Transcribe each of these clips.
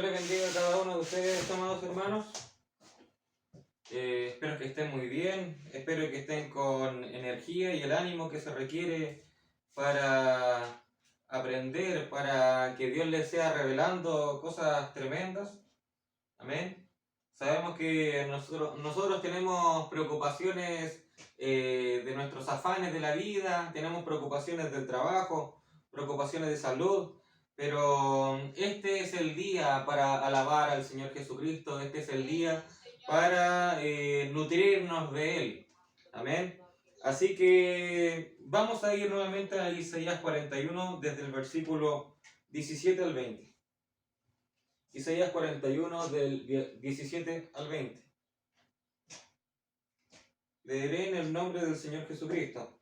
les bendiga a cada uno de ustedes, amados hermanos. Espero que estén muy bien, espero que estén con energía y el ánimo que se requiere para aprender, para que Dios les sea revelando cosas tremendas. Amén. Sabemos que nosotros tenemos preocupaciones de nuestros afanes de la vida, tenemos preocupaciones del trabajo, preocupaciones de salud. Pero este es el día para alabar al Señor Jesucristo, este es el día para nutrirnos de Él. Amén. Así que vamos a ir nuevamente a Isaías 41 desde el versículo 17 al 20. Isaías 41 del 17 al 20. Leeré en el nombre del Señor Jesucristo.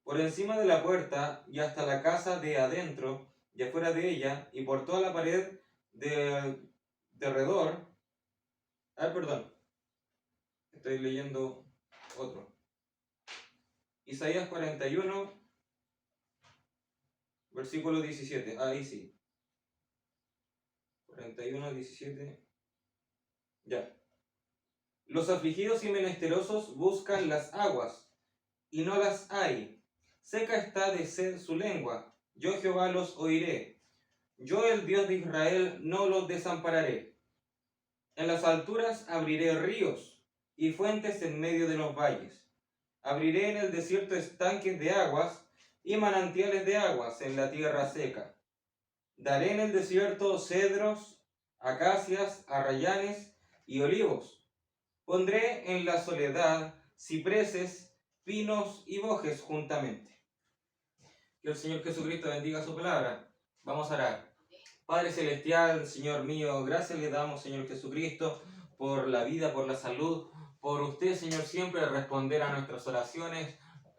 Por encima de la puerta y hasta la casa de adentro y afuera de ella y por toda la pared de alrededor. Perdón. Estoy leyendo otro. Isaías 41, versículo 17. Ahí sí. 41, 17. Ya. Los afligidos y menesterosos buscan las aguas, y no las hay. Seca está de sed su lengua, yo Jehová los oiré. Yo el Dios de Israel no los desampararé. En las alturas abriré ríos y fuentes en medio de los valles. Abriré en el desierto estanques de aguas y manantiales de aguas en la tierra seca. Daré en el desierto cedros, acacias, arrayanes y olivos. Pondré en la soledad cipreses, pinos y bojes juntamente. Que el Señor Jesucristo bendiga su palabra. Vamos a orar. Padre Celestial, Señor mío, gracias le damos, Señor Jesucristo, por la vida, por la salud, por usted, Señor, siempre responder a nuestras oraciones,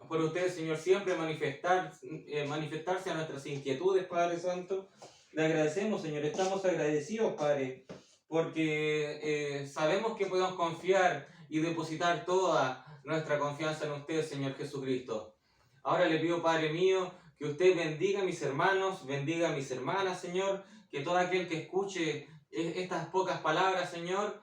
por usted, Señor, siempre manifestarse a nuestras inquietudes, Padre Santo. Le agradecemos, Señor, estamos agradecidos, Padre, porque sabemos que podemos confiar y depositar toda nuestra confianza en usted, Señor Jesucristo. Ahora le pido, Padre mío, que usted bendiga a mis hermanos, bendiga a mis hermanas, Señor, que todo aquel que escuche estas pocas palabras, Señor,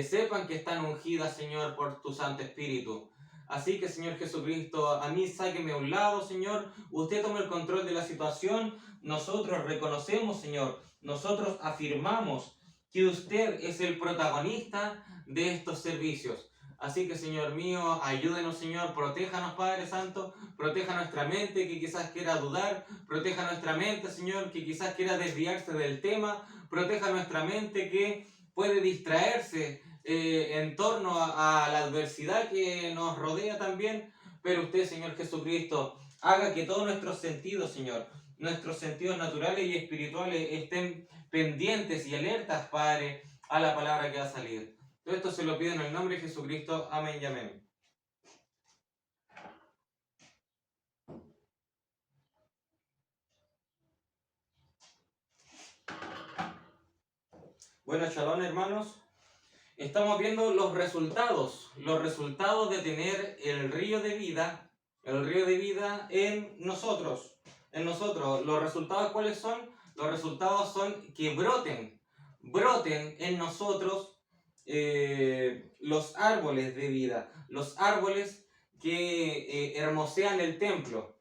sepan que están ungidas, Señor, por tu Santo Espíritu. Así que, Señor Jesucristo, a mí sáqueme a un lado, Señor, usted toma el control de la situación, nosotros reconocemos, Señor, nosotros afirmamos que usted es el protagonista de estos servicios. Así que, Señor mío, ayúdenos, Señor, protéjanos, Padre Santo, proteja nuestra mente que quizás quiera dudar, proteja nuestra mente, Señor, que quizás quiera desviarse del tema, proteja nuestra mente que puede distraerse en torno a la adversidad que nos rodea también, pero usted, Señor Jesucristo, haga que todos nuestros sentidos, Señor, nuestros sentidos naturales y espirituales estén pendientes y alertas, Padre, a la palabra que va a salir. Todo esto se lo pido en el nombre de Jesucristo. Amén y amén. Bueno, shalom, hermanos. Estamos viendo los resultados de tener el río de vida en nosotros. ¿Los resultados cuáles son? Los resultados son que broten en nosotros los árboles de vida, los árboles que hermosean el templo.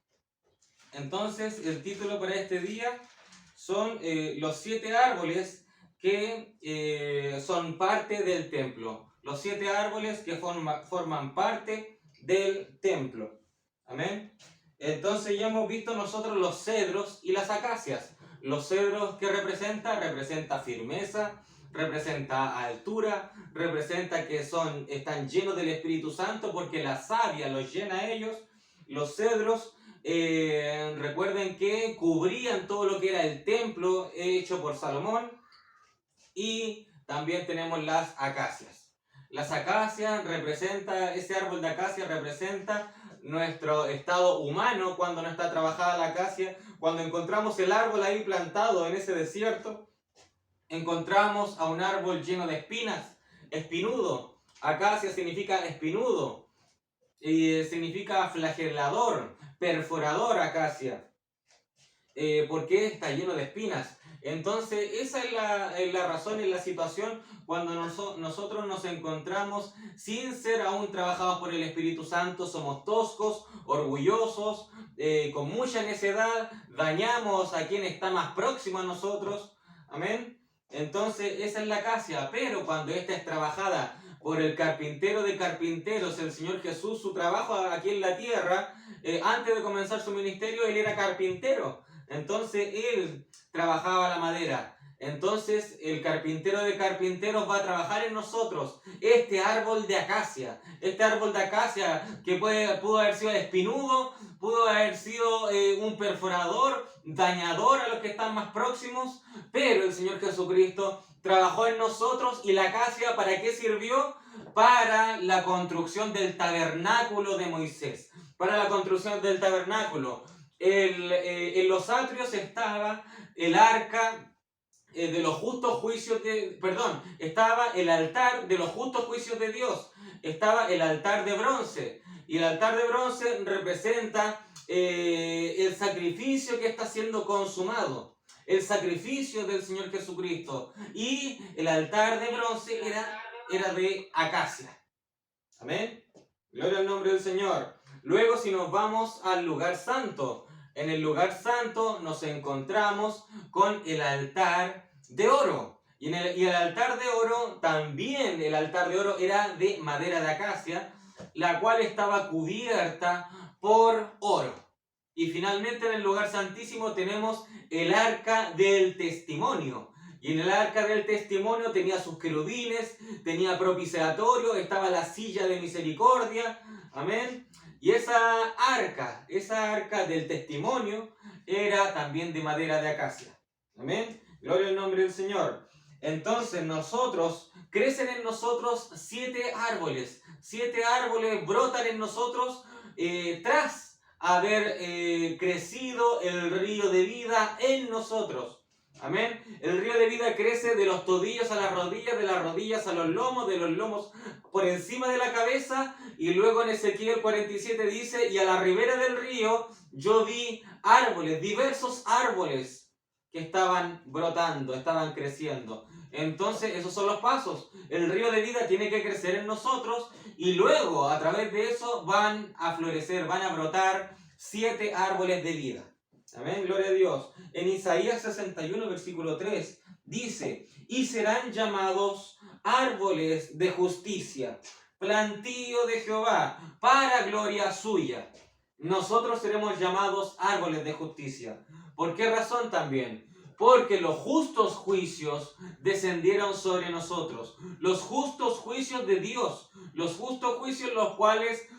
Entonces, el título para este día son los 7 árboles que son parte del templo. Los 7 árboles que forman parte del templo. Amén. Entonces ya hemos visto nosotros los cedros y las acacias. Los cedros, ¿qué representa? Representa firmeza, representa altura, representa que están llenos del Espíritu Santo porque la savia los llena a ellos. Los cedros, recuerden que cubrían todo lo que era el templo hecho por Salomón. Y también tenemos las acacias. Las acacias ese árbol de acacia representa nuestro estado humano cuando no está trabajada la acacia. Cuando encontramos el árbol ahí plantado en ese desierto, encontramos a un árbol lleno de espinas, espinudo. Acacia significa espinudo, y significa flagelador, perforador acacia. ¿Por qué está lleno de espinas? Entonces, esa es la razón, es la situación cuando nosotros nos encontramos sin ser aún trabajados por el Espíritu Santo, somos toscos, orgullosos, con mucha necedad, dañamos a quien está más próximo a nosotros. Amén. Entonces, esa es la acacia, pero cuando esta es trabajada por el carpintero de carpinteros, el Señor Jesús, su trabajo aquí en la tierra, antes de comenzar su ministerio, él era carpintero. Entonces, él trabajaba la madera. Entonces, el carpintero de carpinteros va a trabajar en nosotros este árbol de acacia. Este árbol de acacia que pudo haber sido espinudo, pudo haber sido un perforador, dañador a los que están más próximos, pero el Señor Jesucristo trabajó en nosotros. ¿Y la acacia para qué sirvió? Para la construcción del tabernáculo de Moisés. Para la construcción del tabernáculo. En los atrios estaba el arca de los justos juicios estaba el altar de los justos juicios de Dios. Estaba el altar de bronce. Y el altar de bronce representa el sacrificio que está siendo consumado. El sacrificio del Señor Jesucristo. Y el altar de bronce era de acacia. Amén. Gloria al nombre del Señor. Luego, si nos vamos al lugar santo, en el lugar santo nos encontramos con el altar de oro. Y el altar de oro, también el altar de oro era de madera de acacia, la cual estaba cubierta por oro. Y finalmente en el lugar santísimo tenemos el arca del testimonio. Y en el arca del testimonio tenía sus querubines, tenía propiciatorio, estaba la silla de misericordia. Amén. Y esa arca del testimonio, era también de madera de acacia. Amén. Gloria al nombre del Señor. Entonces crecen en nosotros 7 árboles. 7 árboles brotan en nosotros tras haber crecido el río de vida en nosotros. Amén. El río de vida crece de los tobillos a las rodillas, de las rodillas a los lomos, de los lomos por encima de la cabeza. Y luego en Ezequiel 47 dice: y a la ribera del río yo vi árboles, diversos árboles que estaban brotando, estaban creciendo. Entonces esos son los pasos. El río de vida tiene que crecer en nosotros y luego a través de eso van a florecer, van a brotar 7 árboles de vida. Amén, gloria a Dios. En Isaías 61, versículo 3, dice: y serán llamados árboles de justicia, plantío de Jehová, para gloria suya. Nosotros seremos llamados árboles de justicia. ¿Por qué razón también? Porque los justos juicios descendieron sobre nosotros. Los justos juicios de Dios. Los justos juicios los cuales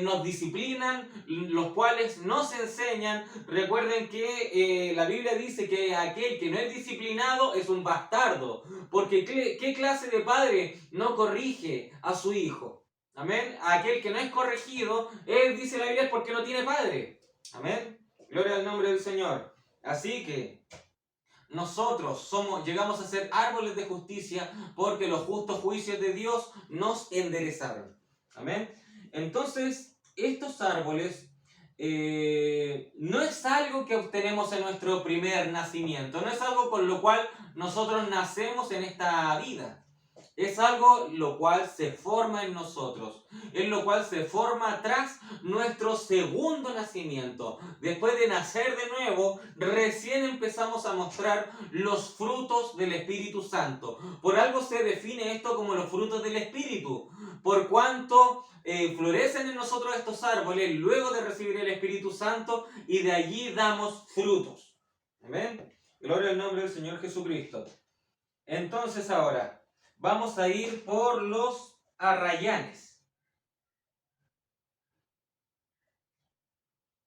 nos disciplinan, los cuales nos enseñan. Recuerden que la Biblia dice que aquel que no es disciplinado es un bastardo, porque ¿qué clase de padre no corrige a su hijo? Amén. Aquel que no es corregido, él dice la Biblia, es porque no tiene padre. Amén. Gloria al nombre del Señor. Así que nosotros llegamos a ser árboles de justicia porque los justos juicios de Dios nos enderezaron. Amén. Entonces, estos árboles no es algo que obtenemos en nuestro primer nacimiento, no es algo con lo cual nosotros nacemos en esta vida. Es algo lo cual se forma en nosotros, es lo cual se forma tras nuestro segundo nacimiento. Después de nacer de nuevo, recién empezamos a mostrar los frutos del Espíritu Santo. Por algo se define esto como los frutos del Espíritu, por cuanto florecen en nosotros estos árboles luego de recibir el Espíritu Santo y de allí damos frutos. Amén. Gloria al nombre del Señor Jesucristo. Entonces ahora vamos a ir por los arrayanes.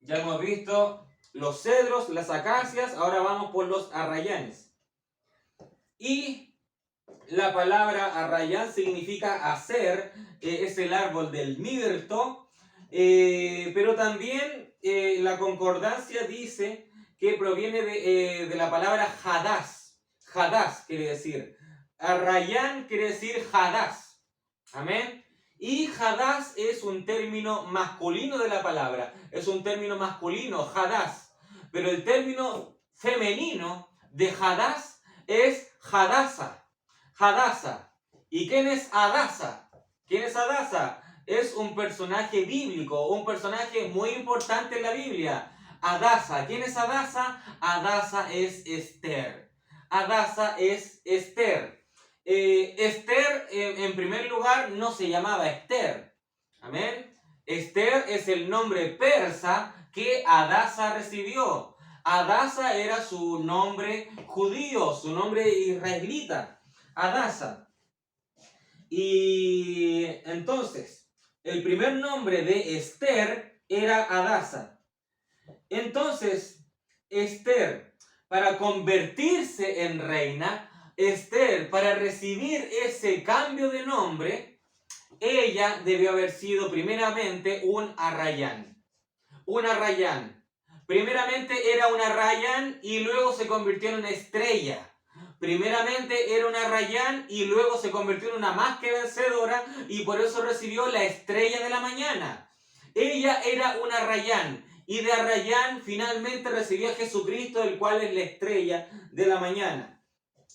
Ya hemos visto los cedros, las acacias, ahora vamos por los arrayanes. Y la palabra arrayán significa hacer, es el árbol del mirto, pero también la concordancia dice que proviene de la palabra hadás. Hadás quiere decir. Arrayán quiere decir hadás. Amén. Y hadás es un término masculino de la palabra. Es un término masculino, hadás. Pero el término femenino de Hadás es Hadasa. Hadasa. ¿Y quién es Hadasa? ¿Quién es Hadasa? Es un personaje bíblico, un personaje muy importante en la Biblia. Hadasa. ¿Quién es Hadasa? Hadasa es Esther. Hadasa es Esther. Esther, en primer lugar, no se llamaba Esther. Amén. Esther es el nombre persa que Hadasa recibió. Hadasa era su nombre judío, su nombre israelita. Hadasa. Y entonces, el primer nombre de Esther era Hadasa. Entonces, Esther, para convertirse en reina, Esther, para recibir ese cambio de nombre, ella debió haber sido primeramente un arrayán. Un arrayán. Primeramente era un arrayán y luego se convirtió en una estrella. Primeramente era una arrayán y luego se convirtió en una más que vencedora y por eso recibió la estrella de la mañana. Ella era una arrayán y de arrayán finalmente recibió a Jesucristo, el cual es la estrella de la mañana.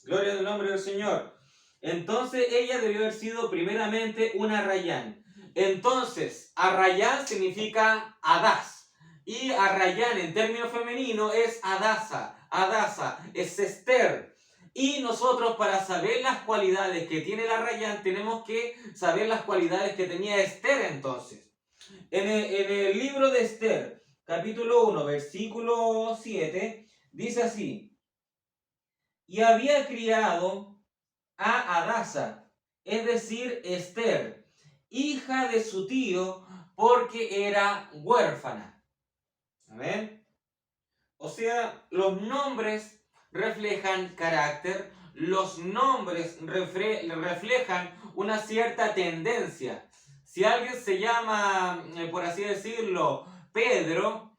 Gloria al nombre del Señor. Entonces ella debió haber sido primeramente una arrayán. Entonces, arrayán significa Hadás. Y arrayán en término femenino es Hadasa. Hadasa es Esther. Y nosotros para saber las cualidades que tiene el arrayán tenemos que saber las cualidades que tenía Esther entonces. En el libro de Esther, capítulo 1, versículo 7, dice así. Y había criado a Hadasa, es decir, Esther, hija de su tío, porque era huérfana. ¿Amén? O sea, los nombres reflejan carácter, los nombres reflejan una cierta tendencia. Si alguien se llama, por así decirlo, Pedro,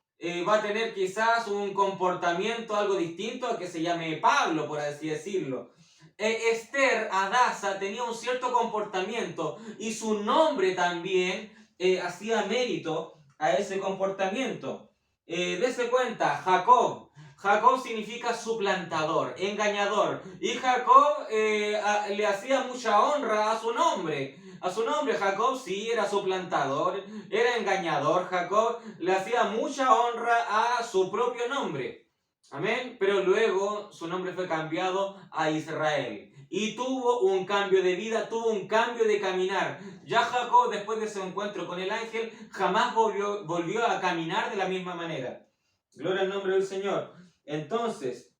va a tener quizás un comportamiento algo distinto a que se llame Pablo, por así decirlo. Esther, Hadasa, tenía un cierto comportamiento y su nombre también hacía mérito a ese comportamiento. Dese cuenta, Jacob. Jacob significa suplantador, engañador. Y Jacob le hacía mucha honra a su nombre. A su nombre, Jacob sí era suplantador, era engañador. Jacob le hacía mucha honra a su propio nombre. Amén. Pero luego su nombre fue cambiado a Israel. Y tuvo un cambio de vida, tuvo un cambio de caminar. Ya Jacob, después de ese encuentro con el ángel, jamás volvió a caminar de la misma manera. Gloria al nombre del Señor. Entonces,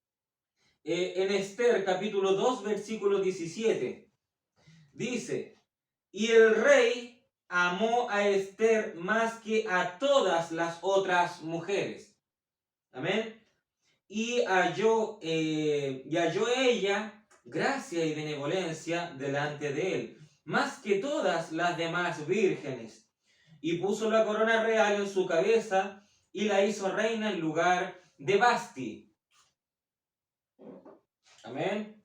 en Esther capítulo 2, versículo 17, dice, y el rey amó a Esther más que a todas las otras mujeres. Amén. Y halló ella gracia y benevolencia delante de él, más que todas las demás vírgenes. Y puso la corona real en su cabeza y la hizo reina en lugar de Basti. Amén.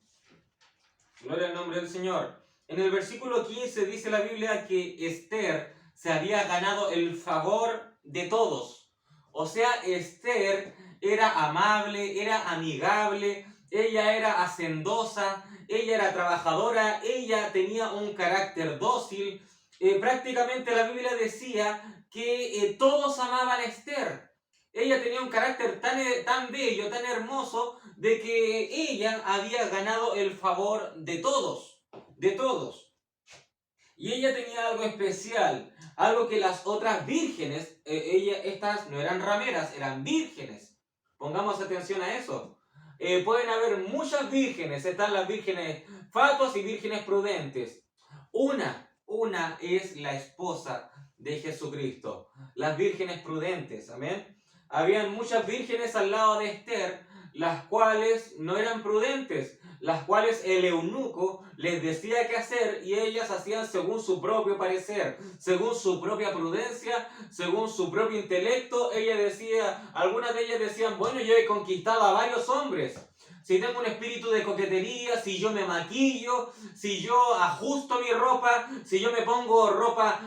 Gloria al nombre del Señor. En el versículo 15 dice la Biblia que Esther se había ganado el favor de todos. O sea, Esther era amable, era amigable, ella era hacendosa, ella era trabajadora, ella tenía un carácter dócil. Prácticamente la Biblia decía que todos amaban a Esther. Ella tenía un carácter tan bello, tan hermoso, de que ella había ganado el favor de todos. De todos. Y ella tenía algo especial, algo que las otras vírgenes, estas no eran rameras, eran vírgenes. Pongamos atención a eso. Pueden haber muchas vírgenes, están las vírgenes fatuas y vírgenes prudentes. Una es la esposa de Jesucristo, las vírgenes prudentes, amén. Habían muchas vírgenes al lado de Esther, las cuales no eran prudentes, las cuales el eunuco les decía qué hacer y ellas hacían según su propio parecer, según su propia prudencia, según su propio intelecto. Algunas de ellas decían, bueno, yo he conquistado a varios hombres. Si tengo un espíritu de coquetería, si yo me maquillo, si yo ajusto mi ropa, si yo me pongo ropa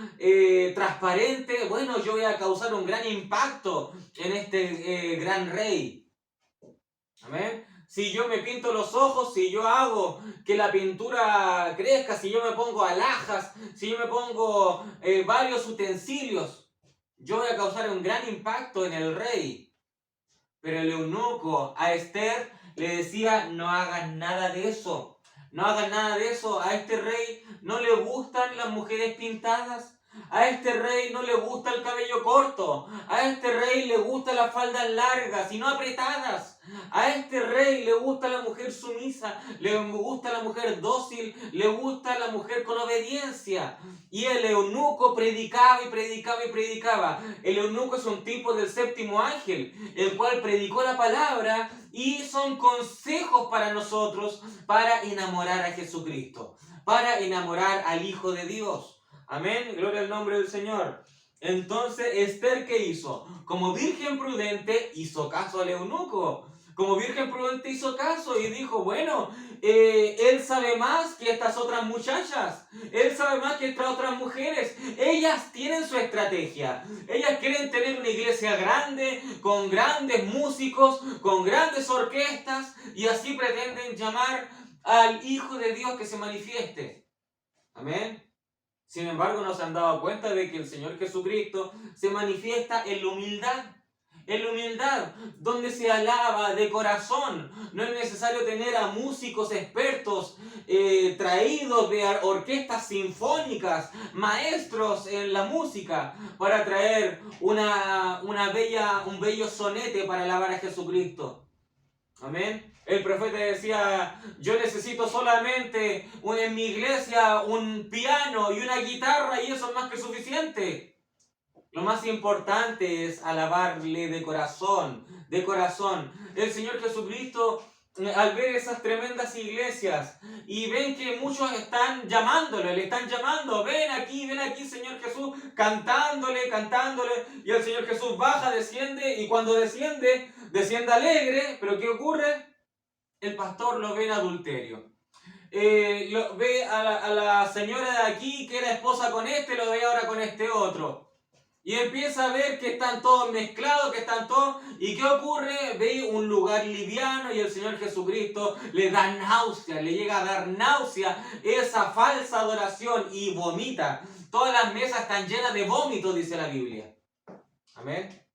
transparente, bueno, yo voy a causar un gran impacto en este gran rey. Amén. si yo me pinto los ojos, si yo hago que la pintura crezca, si yo me pongo alhajas, si yo me pongo varios utensilios, yo voy a causar un gran impacto en el rey. Pero el eunuco a Esther le decía, no hagas nada de eso, no hagas nada de eso. A este rey no le gustan las mujeres pintadas, a este rey no le gusta el cabello corto, a este rey le gustan las faldas largas y no apretadas, a este rey le gusta la mujer sumisa, le gusta la mujer dócil, le gusta la mujer con obediencia. Y el eunuco predicaba y predicaba y predicaba. El eunuco es un tipo del séptimo ángel, el cual predicó la palabra y son consejos para nosotros para enamorar a Jesucristo, para enamorar al Hijo de Dios. Amén, gloria al nombre del Señor. Entonces, Esther, ¿qué hizo? Como virgen prudente, hizo caso al eunuco. Como virgen prudente hizo caso y dijo, bueno, él sabe más que estas otras muchachas. Él sabe más que estas otras mujeres. Ellas tienen su estrategia. Ellas quieren tener una iglesia grande, con grandes músicos, con grandes orquestas, y así pretenden llamar al Hijo de Dios que se manifieste. Amén. Sin embargo, no se han dado cuenta de que el Señor Jesucristo se manifiesta en la humildad. En la humildad, donde se alaba de corazón. No es necesario tener a músicos expertos traídos de orquestas sinfónicas, maestros en la música, para traer un bello sonete para alabar a Jesucristo. Amén. El profeta decía, yo necesito solamente en mi iglesia un piano y una guitarra y eso es más que suficiente. Lo más importante es alabarle de corazón, de corazón. El Señor Jesucristo, al ver esas tremendas iglesias y ven que muchos están llamándole, le están llamando, ven aquí, Señor Jesús, cantándole, y el Señor Jesús baja, desciende, y cuando desciende alegre, pero ¿qué ocurre? El pastor lo ve en adulterio. Lo ve a la señora de aquí que era esposa con este, lo ve ahora con este otro. Y empieza a ver que están todos mezclados, que están todos... ¿Y qué ocurre? Ve un lugar liviano y el Señor Jesucristo le da náusea, le llega a dar náusea esa falsa adoración y vomita. Todas las mesas están llenas de vómito, dice la Biblia. Amén.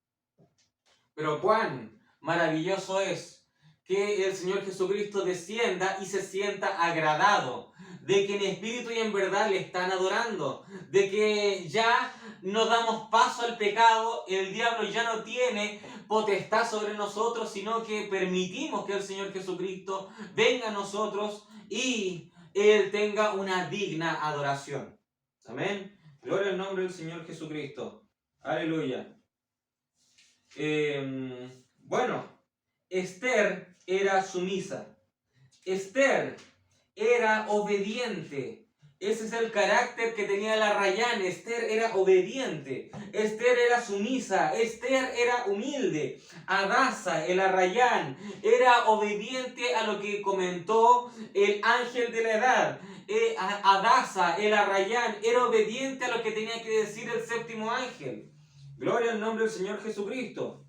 Pero cuán maravilloso es que el Señor Jesucristo descienda y se sienta agradado, de que en espíritu y en verdad le están adorando, de que ya no damos paso al pecado, el diablo ya no tiene potestad sobre nosotros, sino que permitimos que el Señor Jesucristo venga a nosotros y Él tenga una digna adoración. Amén. Gloria al nombre del Señor Jesucristo. Aleluya. Bueno, Esther era sumisa. Esther era obediente. Ese es el carácter que tenía la Rayán. Esther era obediente. Esther era sumisa. Esther era humilde. Hadasa, el Arrayán, era obediente a lo que comentó el ángel de la edad. Hadasa, el Arrayán, era obediente a lo que tenía que decir el séptimo ángel. Gloria al nombre del Señor Jesucristo.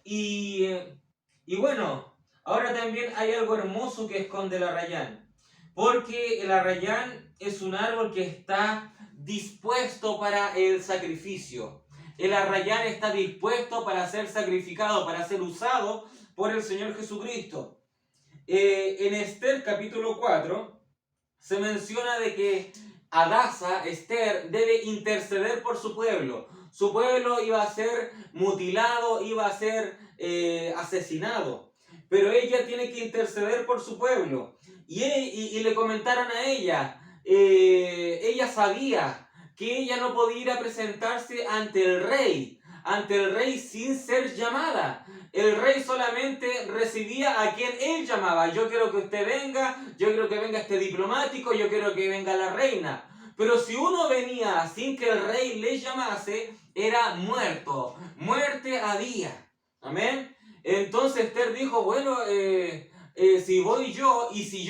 Y bueno, ahora también hay algo hermoso que esconde el arrayán. Porque el arrayán es un árbol que está dispuesto para el sacrificio. El arrayán está dispuesto para ser sacrificado, para ser usado por el Señor Jesucristo. En Esther capítulo 4 se menciona de que Hadasa, Esther, debe interceder por su pueblo. Su pueblo iba a ser mutilado, iba a ser asesinado. Pero ella tiene que interceder por su pueblo. Y le comentaron a ella, ella sabía que ella no podía ir a presentarse ante el rey sin ser llamada. El rey solamente recibía a quien él llamaba. Yo quiero que usted venga, yo quiero que venga este diplomático, yo quiero que venga la reina. Pero si uno venía sin que el rey le llamase, era muerto, muerte había. Amén. Entonces Esther dijo, bueno, si voy yo y si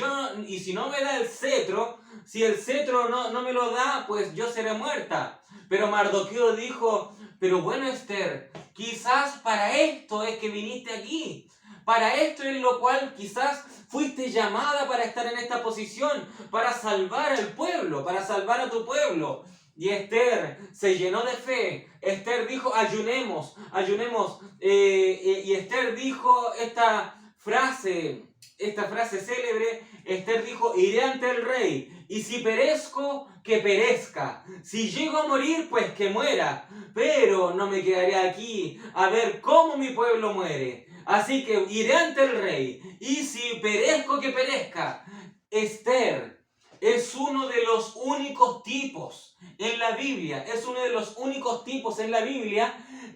no me da el cetro, si el cetro no me lo da, pues yo seré muerta. Pero Mardoqueo dijo, pero bueno, Esther, quizás para esto es que viniste aquí, Para esto en lo cual quizás fuiste llamada para estar en esta posición, para salvar al pueblo, para salvar a tu pueblo. Y Esther se llenó de fe. Esther dijo, ayunemos, ayunemos. Y Esther dijo esta frase célebre. Esther dijo, iré ante el rey, y si perezco, que perezca. Si llego a morir, pues que muera. Pero no me quedaré aquí a ver cómo mi pueblo muere. Así que iré ante el rey, y si perezco, que perezca. Esther es uno de los únicos tipos en la Biblia,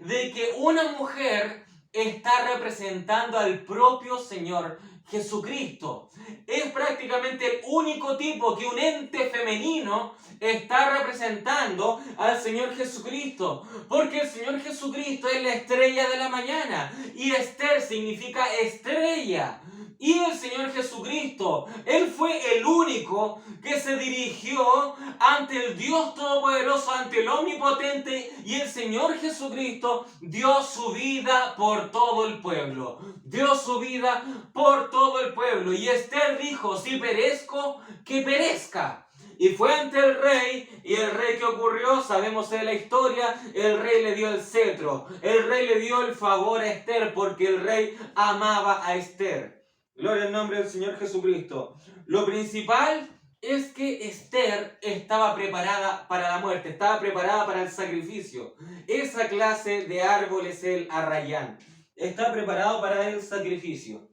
de que una mujer está representando al propio Señor Jesucristo. Es prácticamente el único tipo que un ente femenino está representando al Señor Jesucristo, porque el Señor Jesucristo es la estrella de la mañana, y Esther significa estrella. Y el Señor Jesucristo, Él fue el único que se dirigió ante el Dios Todopoderoso, ante el Omnipotente, y el Señor Jesucristo dio su vida por todo el pueblo. Dio su vida por todo el pueblo. Y Esther dijo, si perezco, que perezca. Y fue ante el rey, y el rey, ¿qué ocurrió? Sabemos de la historia. El rey le dio el cetro, el rey le dio el favor a Esther, porque el rey amaba a Esther. Gloria al nombre del Señor Jesucristo. Lo principal es que Esther estaba preparada para la muerte, estaba preparada para el sacrificio. Esa clase de árbol es el arrayán. Está preparado para el sacrificio.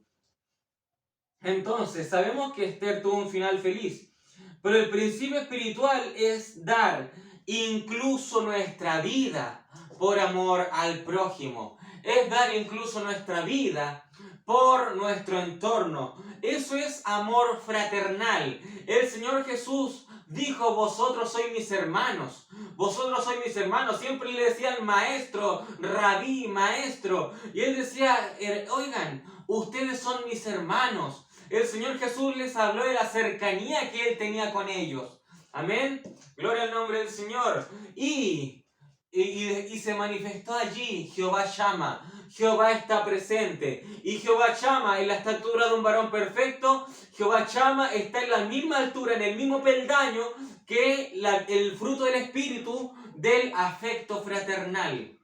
Entonces, sabemos que Esther tuvo un final feliz, pero el principio espiritual es dar incluso nuestra vida por amor al prójimo. Es dar incluso nuestra vida por nuestro entorno. Eso es amor fraternal. El Señor Jesús dijo, vosotros sois mis hermanos. Vosotros sois mis hermanos. Siempre le decían maestro, rabí, maestro. Y él decía, oigan, ustedes son mis hermanos. El Señor Jesús les habló de la cercanía que Él tenía con ellos. Amén. Gloria al nombre del Señor. Y se manifestó allí Jehová Shama. Jehová está presente. Y Jehová Shama en la estatura de un varón perfecto. Jehová Shama está en la misma altura, en el mismo peldaño que el fruto del Espíritu del afecto fraternal.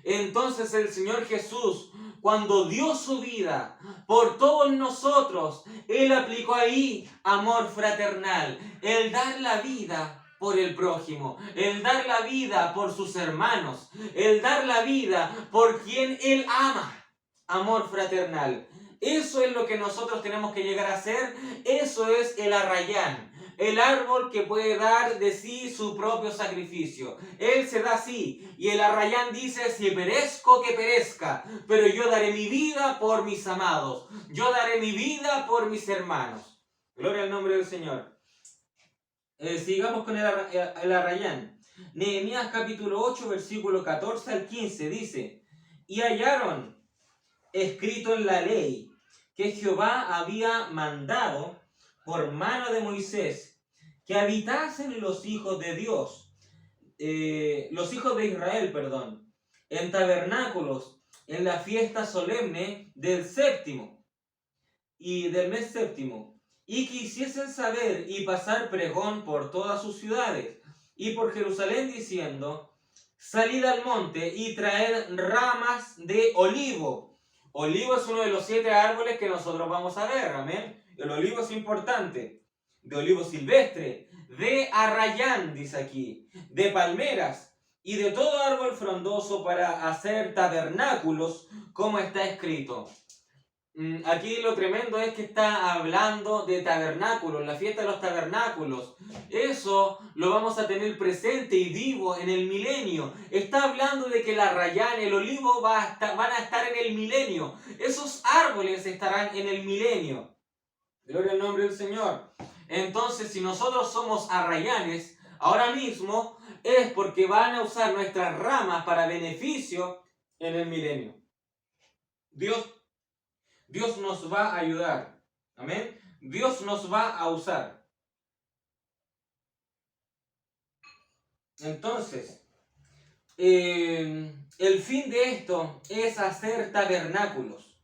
Entonces el Señor Jesús, cuando dio su vida por todos nosotros, Él aplicó ahí amor fraternal, el dar la vida por el prójimo, el dar la vida por sus hermanos, el dar la vida por quien Él ama, amor fraternal. Eso es lo que nosotros tenemos que llegar a hacer, eso es el arrayán. El árbol que puede dar de sí su propio sacrificio. Él se da así. Y el arrayán dice, si perezco, que perezca. Pero yo daré mi vida por mis amados. Yo daré mi vida por mis hermanos. Gloria al nombre del Señor. Sigamos con el arrayán. Nehemías capítulo 8, versículo 14 al 15 dice, y hallaron escrito en la ley que Jehová había mandado por mano de Moisés, que habitasen los hijos de Dios, los hijos de Israel, en tabernáculos, en la fiesta solemne del séptimo y del mes séptimo, y que hiciesen saber y pasar pregón por todas sus ciudades y por Jerusalén, diciendo, salid al monte y traed ramas de olivo. Olivo es uno de los 7 árboles que nosotros vamos a ver, amén. El olivo es importante, de olivo silvestre, de arrayán, dice aquí, de palmeras y de todo árbol frondoso para hacer tabernáculos, como está escrito. Aquí lo tremendo es que está hablando de tabernáculos, la fiesta de los tabernáculos. Eso lo vamos a tener presente y vivo en el milenio. Está hablando de que el arrayán, el olivo van a estar en el milenio. Esos árboles estarán en el milenio. Gloria al nombre del Señor. Entonces, si nosotros somos arrayanes, ahora mismo es porque van a usar nuestras ramas para beneficio en el milenio. Dios nos va a ayudar. Amén. Dios nos va a usar. Entonces, el fin de esto es hacer tabernáculos.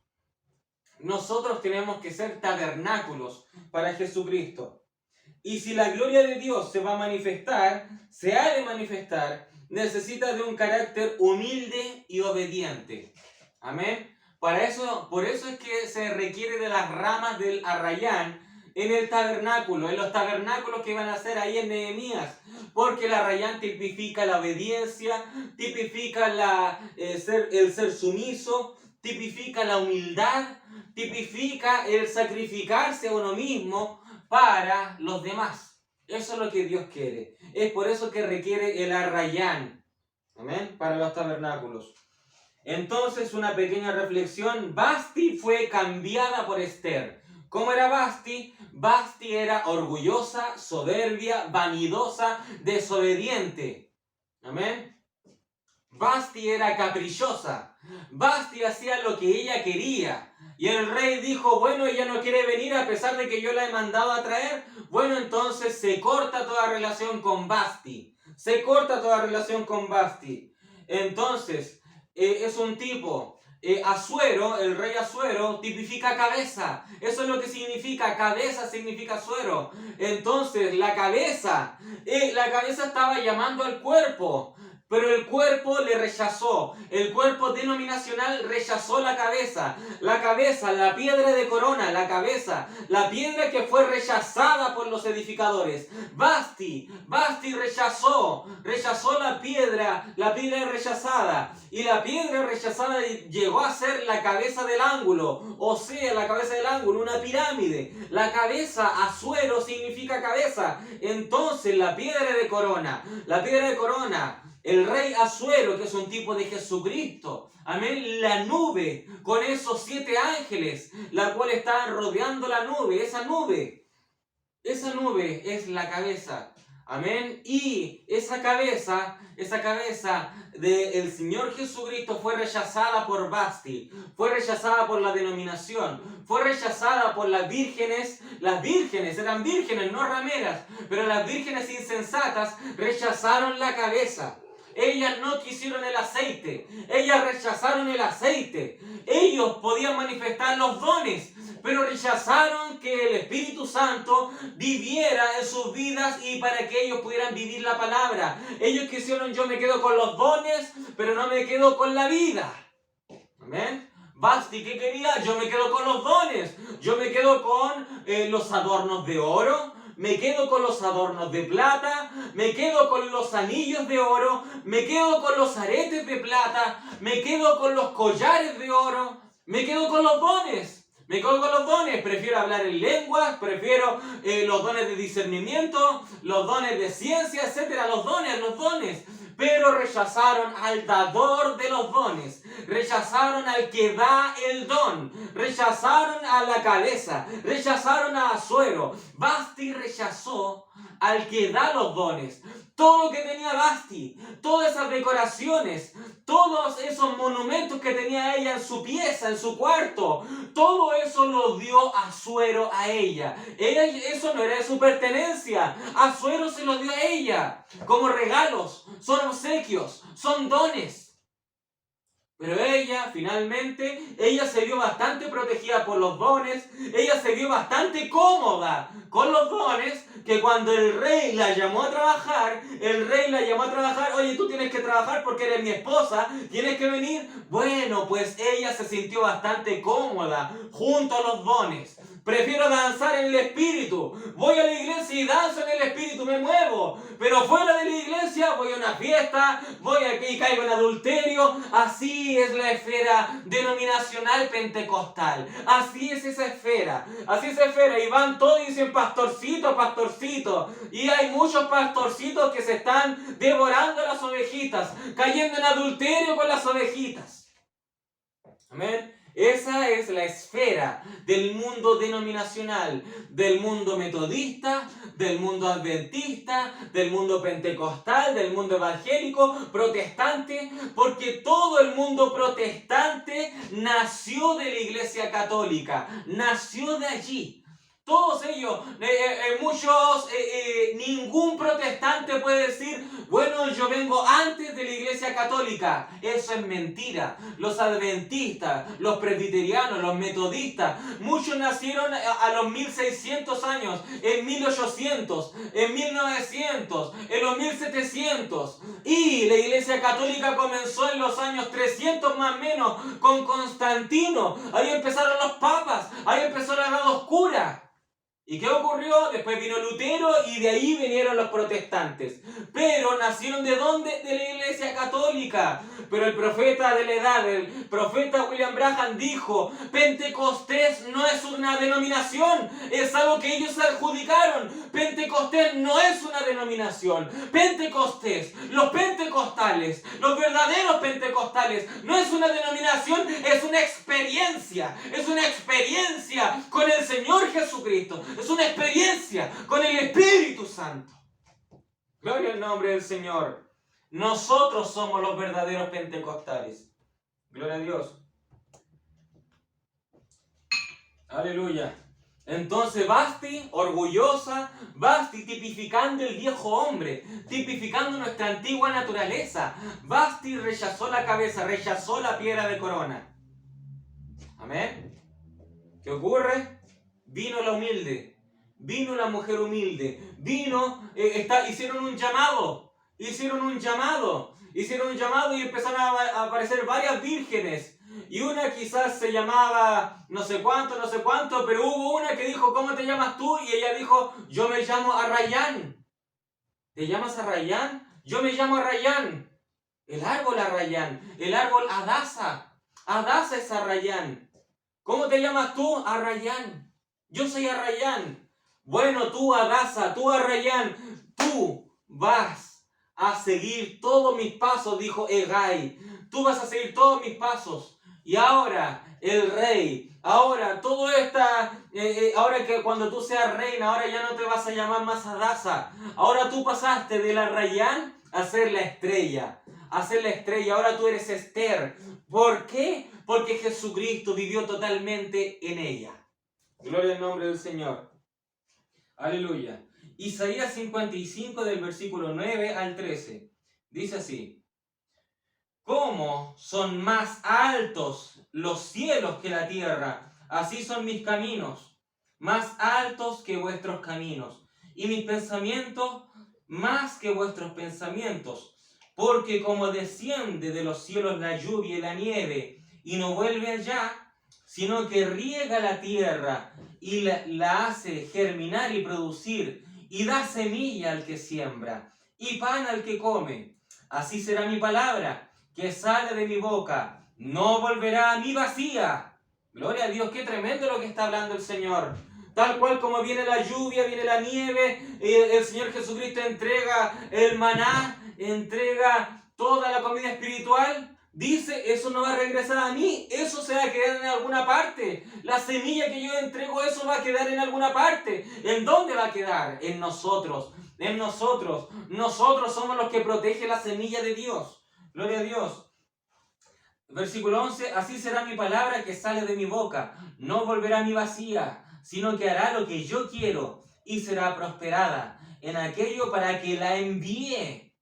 nosotros tenemos que ser tabernáculos para Jesucristo. Y si la gloria de Dios se va a manifestar, se ha de manifestar, necesita de un carácter humilde y obediente. Amén. Por eso es que se requiere de las ramas del arrayán en el tabernáculo, en los tabernáculos que van a hacer ahí en Nehemías, porque el arrayán tipifica la obediencia, tipifica el ser sumiso, tipifica la humildad, tipifica el sacrificarse a uno mismo para los demás. Eso es lo que Dios quiere. Es por eso que requiere el arrayán. Amén. Para los tabernáculos. Entonces, una pequeña reflexión. Vasti fue cambiada por Esther. ¿Cómo era Vasti? Vasti era orgullosa, soberbia, vanidosa, desobediente. Amén. Vasti era caprichosa. Vasti hacía lo que ella quería. Y el rey dijo, bueno, ella no quiere venir a pesar de que yo la he mandado a traer. Bueno, entonces se corta toda relación con Vasti. Se corta toda relación con Vasti. Entonces, es un tipo... Asuero, el rey Asuero, tipifica cabeza. Eso es lo que significa. Cabeza significa Asuero. Entonces, la cabeza estaba llamando al cuerpo. Pero el cuerpo le rechazó. El cuerpo denominacional rechazó la cabeza. La cabeza, la piedra de corona, la cabeza. La piedra que fue rechazada por los edificadores. Vasti rechazó la piedra rechazada. Y la piedra rechazada llegó a ser la cabeza del ángulo. O sea, la cabeza del ángulo, una pirámide. La cabeza, Asuero, significa cabeza. Entonces, la piedra de corona, el rey Asuero, que es un tipo de Jesucristo. Amén. La nube con esos 7 ángeles, la cual está rodeando la nube. Esa nube es la cabeza. Amén. Y esa cabeza del Señor Jesucristo fue rechazada por Vasti, fue rechazada por la denominación, fue rechazada por las vírgenes. Las vírgenes eran vírgenes, no rameras, pero las vírgenes insensatas rechazaron la cabeza. Ellas no quisieron el aceite, ellas rechazaron el aceite. Ellos podían manifestar los dones, pero rechazaron que el Espíritu Santo viviera en sus vidas y para que ellos pudieran vivir la palabra. Ellos quisieron, yo me quedo con los dones, pero no me quedo con la vida. Amén. Vasti, ¿qué quería? Yo me quedo con los dones, yo me quedo con los adornos de oro, me quedo con los adornos de plata, me quedo con los anillos de oro, me quedo con los aretes de plata, me quedo con los collares de oro, me quedo con los dones. Prefiero hablar en lenguas, prefiero los dones de discernimiento, los dones de ciencia, etc. Los dones. Pero rechazaron al dador de los dones, rechazaron al que da el don, rechazaron a la cabeza, rechazaron a Asuero. Vasti rechazó al que da los dones. Todo lo que tenía Vasti, todas esas decoraciones, todos esos monumentos que tenía ella en su pieza, en su cuarto, todo eso lo dio Asuero a ella. Eso no era de su pertenencia. Asuero se lo dio a ella como regalos, son obsequios, son dones. Pero ella, finalmente, ella se vio bastante protegida por los dones, ella se vio bastante cómoda con los dones, que cuando el rey la llamó a trabajar, oye, tú tienes que trabajar porque eres mi esposa, tienes que venir. Bueno, pues ella se sintió bastante cómoda junto a los dones. Prefiero danzar en el espíritu. Voy a la iglesia y danzo en el espíritu, me muevo. Pero fuera de la iglesia voy a una fiesta, voy aquí y caigo en adulterio. Así es la esfera denominacional pentecostal. Así es esa esfera. Y van todos y dicen pastorcito, pastorcito. Y hay muchos pastorcitos que se están devorando las ovejitas, cayendo en adulterio con las ovejitas. Amén. Esa es la esfera del mundo denominacional, del mundo metodista, del mundo adventista, del mundo pentecostal, del mundo evangélico, protestante, porque todo el mundo protestante nació de la Iglesia Católica, nació de allí. Todos ellos, muchos, ningún protestante puede decir, bueno, yo vengo antes de la Iglesia Católica. Eso es mentira. Los adventistas, los presbiterianos, los metodistas, muchos nacieron a los 1600 años, en 1800, en 1900, en los 1700. Y la Iglesia Católica comenzó en los años 300 más o menos con Constantino. Ahí empezaron los papas, ahí empezó la Edad Oscura. ¿Y qué ocurrió? Después vino Lutero y de ahí vinieron los protestantes. Pero nacieron ¿de dónde? De la Iglesia Católica. Pero el profeta de la edad, el profeta William Branham dijo, Pentecostés no es una denominación, es algo que ellos se adjudicaron. Pentecostés no es una denominación. Pentecostés, los pentecostales, los verdaderos pentecostales, no es una denominación, es una experiencia. Es una experiencia con el Señor Jesucristo. Es una experiencia con el Espíritu Santo. Gloria al nombre del Señor. Nosotros somos los verdaderos pentecostales. Gloria a Dios. Aleluya. Entonces Vasti, orgullosa, Vasti tipificando el viejo hombre, tipificando nuestra antigua naturaleza. Vasti rechazó la cabeza, rechazó la piedra de corona. Amén. ¿Qué ocurre? Vino la humilde, vino la mujer humilde, hicieron un llamado y empezaron a aparecer varias vírgenes. Y una quizás se llamaba no sé cuánto, pero hubo una que dijo, ¿cómo te llamas tú? Y ella dijo, yo me llamo Arrayán. ¿Te llamas Arrayán? Yo me llamo Arrayán. El árbol Arrayán, el árbol Adasa. Adasa es Arrayán. ¿Cómo te llamas tú? Arrayán. Yo soy Arrayán. Bueno, tú Adasa, tú Arrayán, tú vas a seguir todos mis pasos, dijo Egay. Tú vas a seguir todos mis pasos. Y ahora, el rey, ahora que cuando tú seas reina, ahora ya no te vas a llamar más Adasa. Ahora tú pasaste del Arrayán a ser la estrella. Ahora tú eres Esther. ¿Por qué? Porque Jesucristo vivió totalmente en ella. Gloria al nombre del Señor. Aleluya. Isaías 55 del versículo 9 al 13. Dice así. ¿Cómo son más altos los cielos que la tierra? Así son mis caminos, más altos que vuestros caminos. Y mis pensamientos más que vuestros pensamientos. Porque como desciende de los cielos la lluvia y la nieve, y no vuelve allá, sino que riega la tierra y la hace germinar y producir, y da semilla al que siembra, y pan al que come. Así será mi palabra, que sale de mi boca, no volverá a mí vacía. Gloria a Dios, qué tremendo lo que está hablando el Señor. Tal cual como viene la lluvia, viene la nieve, el Señor Jesucristo entrega el maná, entrega toda la comida espiritual. Dice, eso no va a regresar a mí, eso se va a quedar en alguna parte. La semilla que yo entrego, eso va a quedar en alguna parte. ¿En dónde va a quedar? En nosotros, en nosotros. Nosotros somos los que protegen la semilla de Dios. Gloria a Dios. Versículo 11, así será mi palabra que sale de mi boca. No volverá a mí vacía, sino que hará lo que yo quiero y será prosperada en aquello para que la envíe.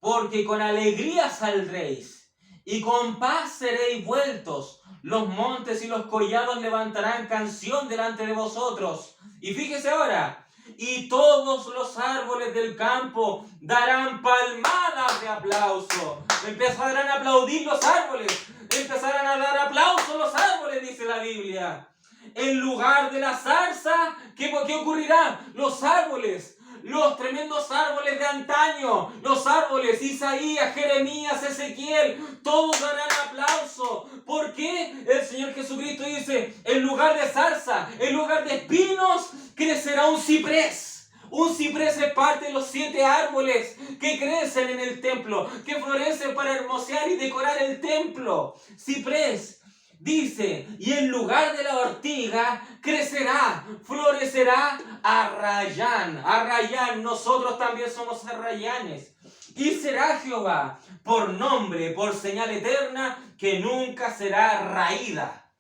Porque con alegría saldréis y con paz seréis vueltos. Los montes y los collados levantarán canción delante de vosotros. Y fíjese ahora, y todos los árboles del campo darán palmadas de aplauso. Empezarán a aplaudir los árboles, empezarán a dar aplauso los árboles, dice la Biblia. En lugar de la zarza, ¿qué ocurrirá? Los árboles, los tremendos árboles de antaño, los árboles, Isaías, Jeremías, Ezequiel, todos darán aplauso. ¿Por qué? El Señor Jesucristo dice, en lugar de zarza, en lugar de espinos, crecerá un ciprés. Un ciprés es parte de los 7 árboles que crecen en el templo, que florecen para hermosear y decorar el templo. Ciprés. Dice, y en lugar de la ortiga crecerá, florecerá Arrayán. Arrayán, nosotros también somos arrayanes. Y será Jehová por nombre, por señal eterna, que nunca será raída.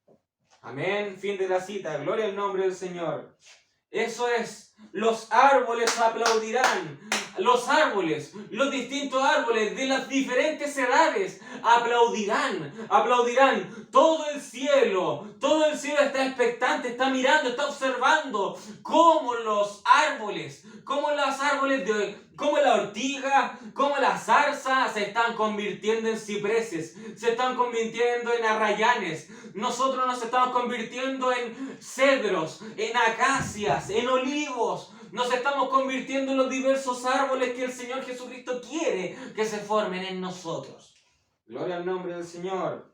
Amén. Fin de la cita. Gloria al nombre del Señor. Eso es, los árboles aplaudirán. Los árboles, los distintos árboles de las diferentes edades aplaudirán, aplaudirán. Todo el cielo está expectante, está mirando, está observando cómo los árboles, cómo cómo la ortiga, cómo la zarza se están convirtiendo en cipreses, se están convirtiendo en arrayanes. Nosotros nos estamos convirtiendo en cedros, en acacias, en olivos. Nos estamos convirtiendo en los diversos árboles que el Señor Jesucristo quiere que se formen en nosotros. Gloria al nombre del Señor.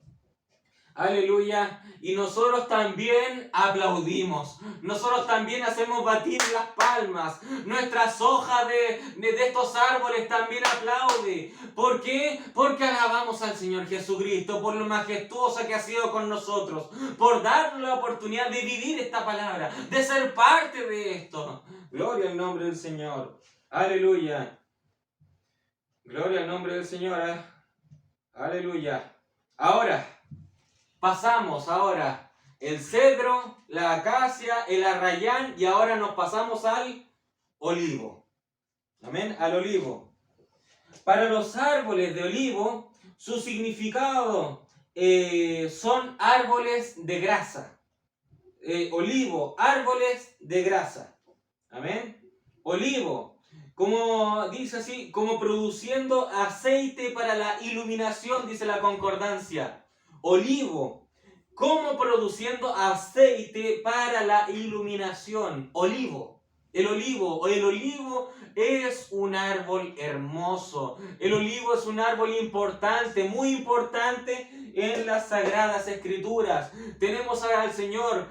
Aleluya. Y nosotros también aplaudimos. Nosotros también hacemos batir las palmas. Nuestras hojas de estos árboles también aplaude. ¿Por qué? Porque alabamos al Señor Jesucristo por lo majestuosa que ha sido con nosotros. Por darnos la oportunidad de vivir esta palabra. De ser parte de esto. Gloria al nombre del Señor. Aleluya. Gloria al nombre del Señor. Aleluya. Ahora. Pasamos ahora el cedro, la acacia, el arrayán y ahora nos pasamos al olivo. Amén, al olivo. Para los árboles de olivo, su significado son árboles de grasa. Olivo, árboles de grasa. Amén. Olivo, como dice así, como produciendo aceite para la iluminación, dice la concordancia. Olivo, como produciendo aceite para la iluminación. Olivo. El olivo es un árbol hermoso. El olivo es un árbol importante, muy importante en las Sagradas Escrituras. Tenemos al Señor,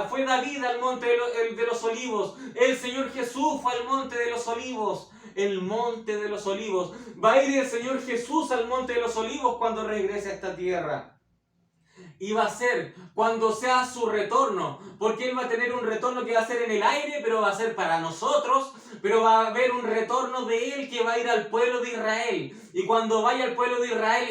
fue David al monte de los olivos. El Señor Jesús fue al monte de los olivos. El monte de los olivos. Va a ir el Señor Jesús al monte de los olivos cuando regrese a esta tierra. Y va a ser cuando sea su retorno, porque Él va a tener un retorno que va a ser en el aire, pero va a ser para nosotros, pero va a haber un retorno de Él que va a ir al pueblo de Israel. Y cuando vaya al pueblo de Israel,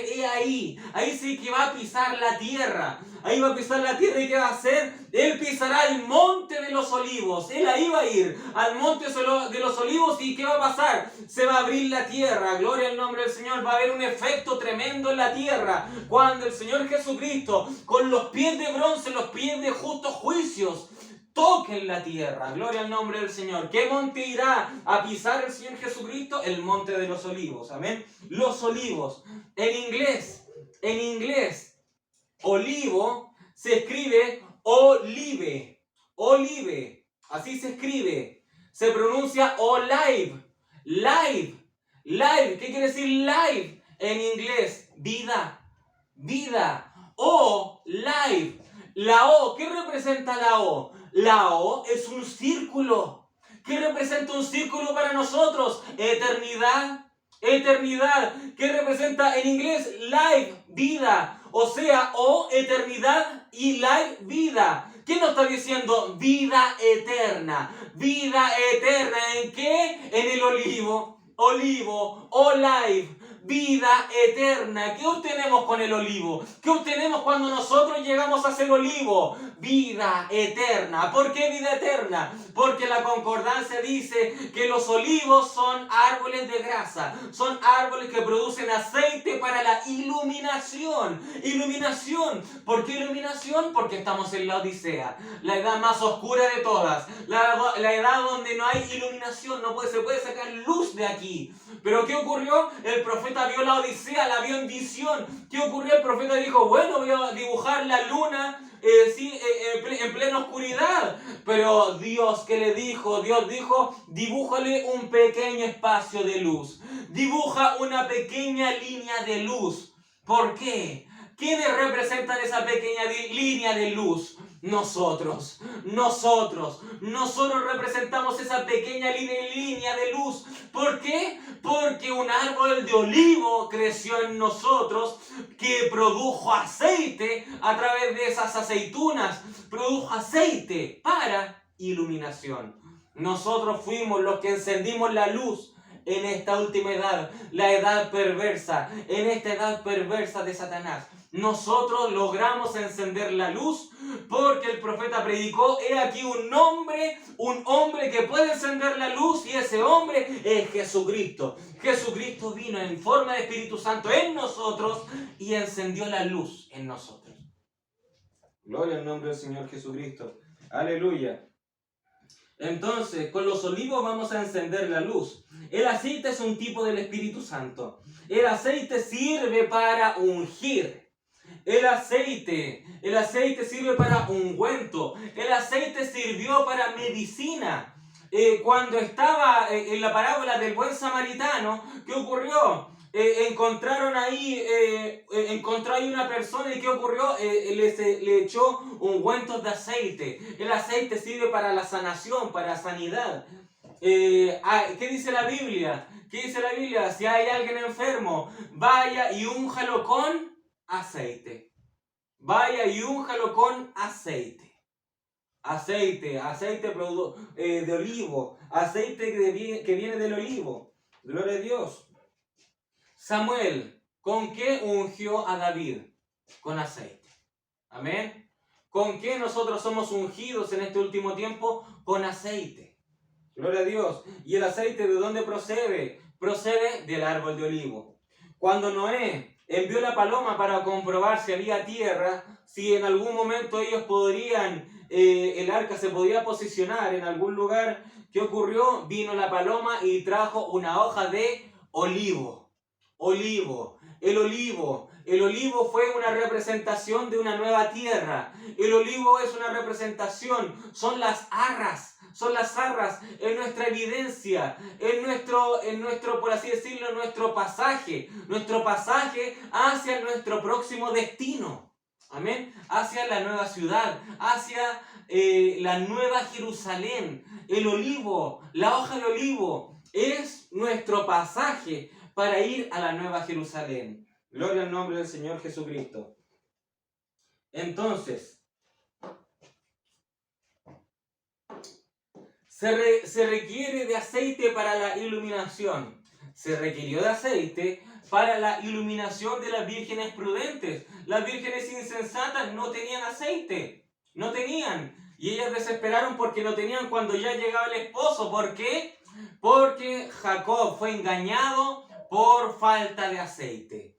ahí sí que va a pisar la tierra. Ahí va a pisar la tierra y ¿qué va a hacer? Él pisará el monte de los olivos. Él ahí va a ir al monte de los olivos y ¿qué va a pasar? Se va a abrir la tierra. Gloria al nombre del Señor. Va a haber un efecto tremendo en la tierra. Cuando el Señor Jesucristo, con los pies de bronce, los pies de justos juicios, toquen la tierra. Gloria al nombre del Señor. ¿Qué monte irá a pisar el Señor Jesucristo? El monte de los olivos. Amén. Los olivos. En inglés, olivo se escribe olive. Olive. Así se escribe. Se pronuncia olive. Live. ¿Qué quiere decir live? En inglés, vida. O, live. La O, ¿qué representa la O? La O es un círculo. ¿Qué representa un círculo para nosotros? Eternidad. ¿Qué representa en inglés? Life, vida. O sea, O, eternidad y life, vida. ¿Qué nos está diciendo? Vida eterna. Vida eterna. ¿En qué? En el olivo. Olive. Vida eterna. ¿Qué obtenemos con el olivo? ¿Qué obtenemos cuando nosotros llegamos a ser olivo? Vida eterna. ¿Por qué vida eterna? Porque la concordancia dice que los olivos son árboles de grasa. Son árboles que producen aceite para la iluminación. Iluminación. ¿Por qué iluminación? Porque estamos en la Odisea. La edad más oscura de todas. La edad donde no hay iluminación. Se puede sacar luz de aquí. Pero ¿qué ocurrió? El profeta vio la Odisea, la vio en visión. ¿Qué ocurrió? El profeta dijo, bueno, voy a dibujar la luna en plena oscuridad. Pero Dios, ¿qué le dijo? Dios dijo, dibújale un pequeño espacio de luz. Dibuja una pequeña línea de luz. ¿Por qué? ¿Quiénes representan esa pequeña línea de luz? Nosotros representamos esa pequeña línea de luz. ¿Por qué? Porque un árbol de olivo creció en nosotros que produjo aceite a través de esas aceitunas. Produjo aceite para iluminación. Nosotros fuimos los que encendimos la luz en esta última edad, la edad perversa, en esta edad perversa de Satanás. nosotros logramos encender la luz porque el profeta predicó, he aquí un hombre que puede encender la luz, y ese hombre es Jesucristo. Jesucristo vino en forma de Espíritu Santo en nosotros y encendió la luz en nosotros. Gloria al nombre del Señor Jesucristo. Aleluya. Entonces, con los olivos vamos a encender la luz. El aceite es un tipo del Espíritu Santo. El aceite sirve para ungir. El aceite sirve para ungüento. El aceite sirvió para medicina. Cuando estaba en la parábola del buen samaritano, ¿qué ocurrió? Encontró ahí una persona, y ¿qué ocurrió? Le echó ungüentos de aceite. El aceite sirve para la sanación, para sanidad. ¿Qué dice la Biblia? ¿Qué dice la Biblia? Si hay alguien enfermo, vaya y únjalo con aceite. Vaya y únjalo con aceite. Aceite de olivo. Aceite que viene del olivo. Gloria a Dios. Samuel, ¿con qué ungió a David? Con aceite. Amén. ¿Con qué nosotros somos ungidos en este último tiempo? Con aceite. Gloria a Dios. ¿Y el aceite de dónde procede? Procede del árbol de olivo. Cuando Noé envió la paloma para comprobar si había tierra, si en algún momento ellos el arca se podía posicionar en algún lugar, ¿qué ocurrió? Vino la paloma y trajo una hoja de olivo. El olivo fue una representación de una nueva tierra. El olivo es una representación, son las arras, en nuestra evidencia, en nuestro, por así decirlo, nuestro pasaje hacia nuestro próximo destino. Amén. Hacia la nueva ciudad, hacia la nueva Jerusalén. El olivo, la hoja de olivo, es nuestro pasaje para ir a la nueva Jerusalén. Gloria al nombre del Señor Jesucristo. Entonces, se requiere de aceite para la iluminación. Se requirió de aceite para la iluminación de las vírgenes prudentes. Las vírgenes insensatas no tenían aceite. No tenían. Y ellas desesperaron porque no tenían cuando ya llegaba el esposo. ¿Por qué? Porque Jacob fue engañado por falta de aceite.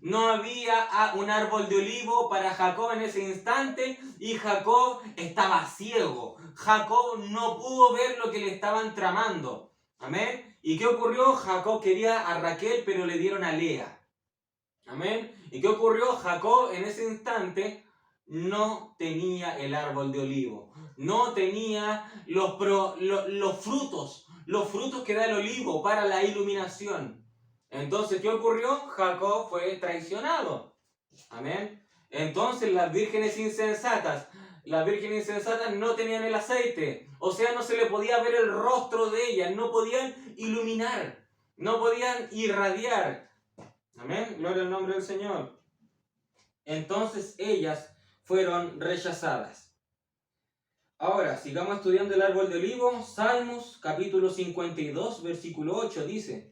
No había un árbol de olivo para Jacob en ese instante y Jacob estaba ciego. Jacob no pudo ver lo que le estaban tramando. Amén. ¿Y qué ocurrió? Jacob quería a Raquel, pero le dieron a Lea. Amén. ¿Y qué ocurrió? Jacob en ese instante no tenía el árbol de olivo. No tenía los frutos que da el olivo para la iluminación. Entonces, ¿qué ocurrió? Jacob fue traicionado. Amén. Entonces, las vírgenes insensatas no tenían el aceite. O sea, no se le podía ver el rostro de ellas. No podían iluminar. No podían irradiar. Amén. Gloria al nombre del Señor. Entonces, ellas fueron rechazadas. Ahora, sigamos estudiando el árbol de olivo. Salmos, capítulo 52, versículo 8, dice: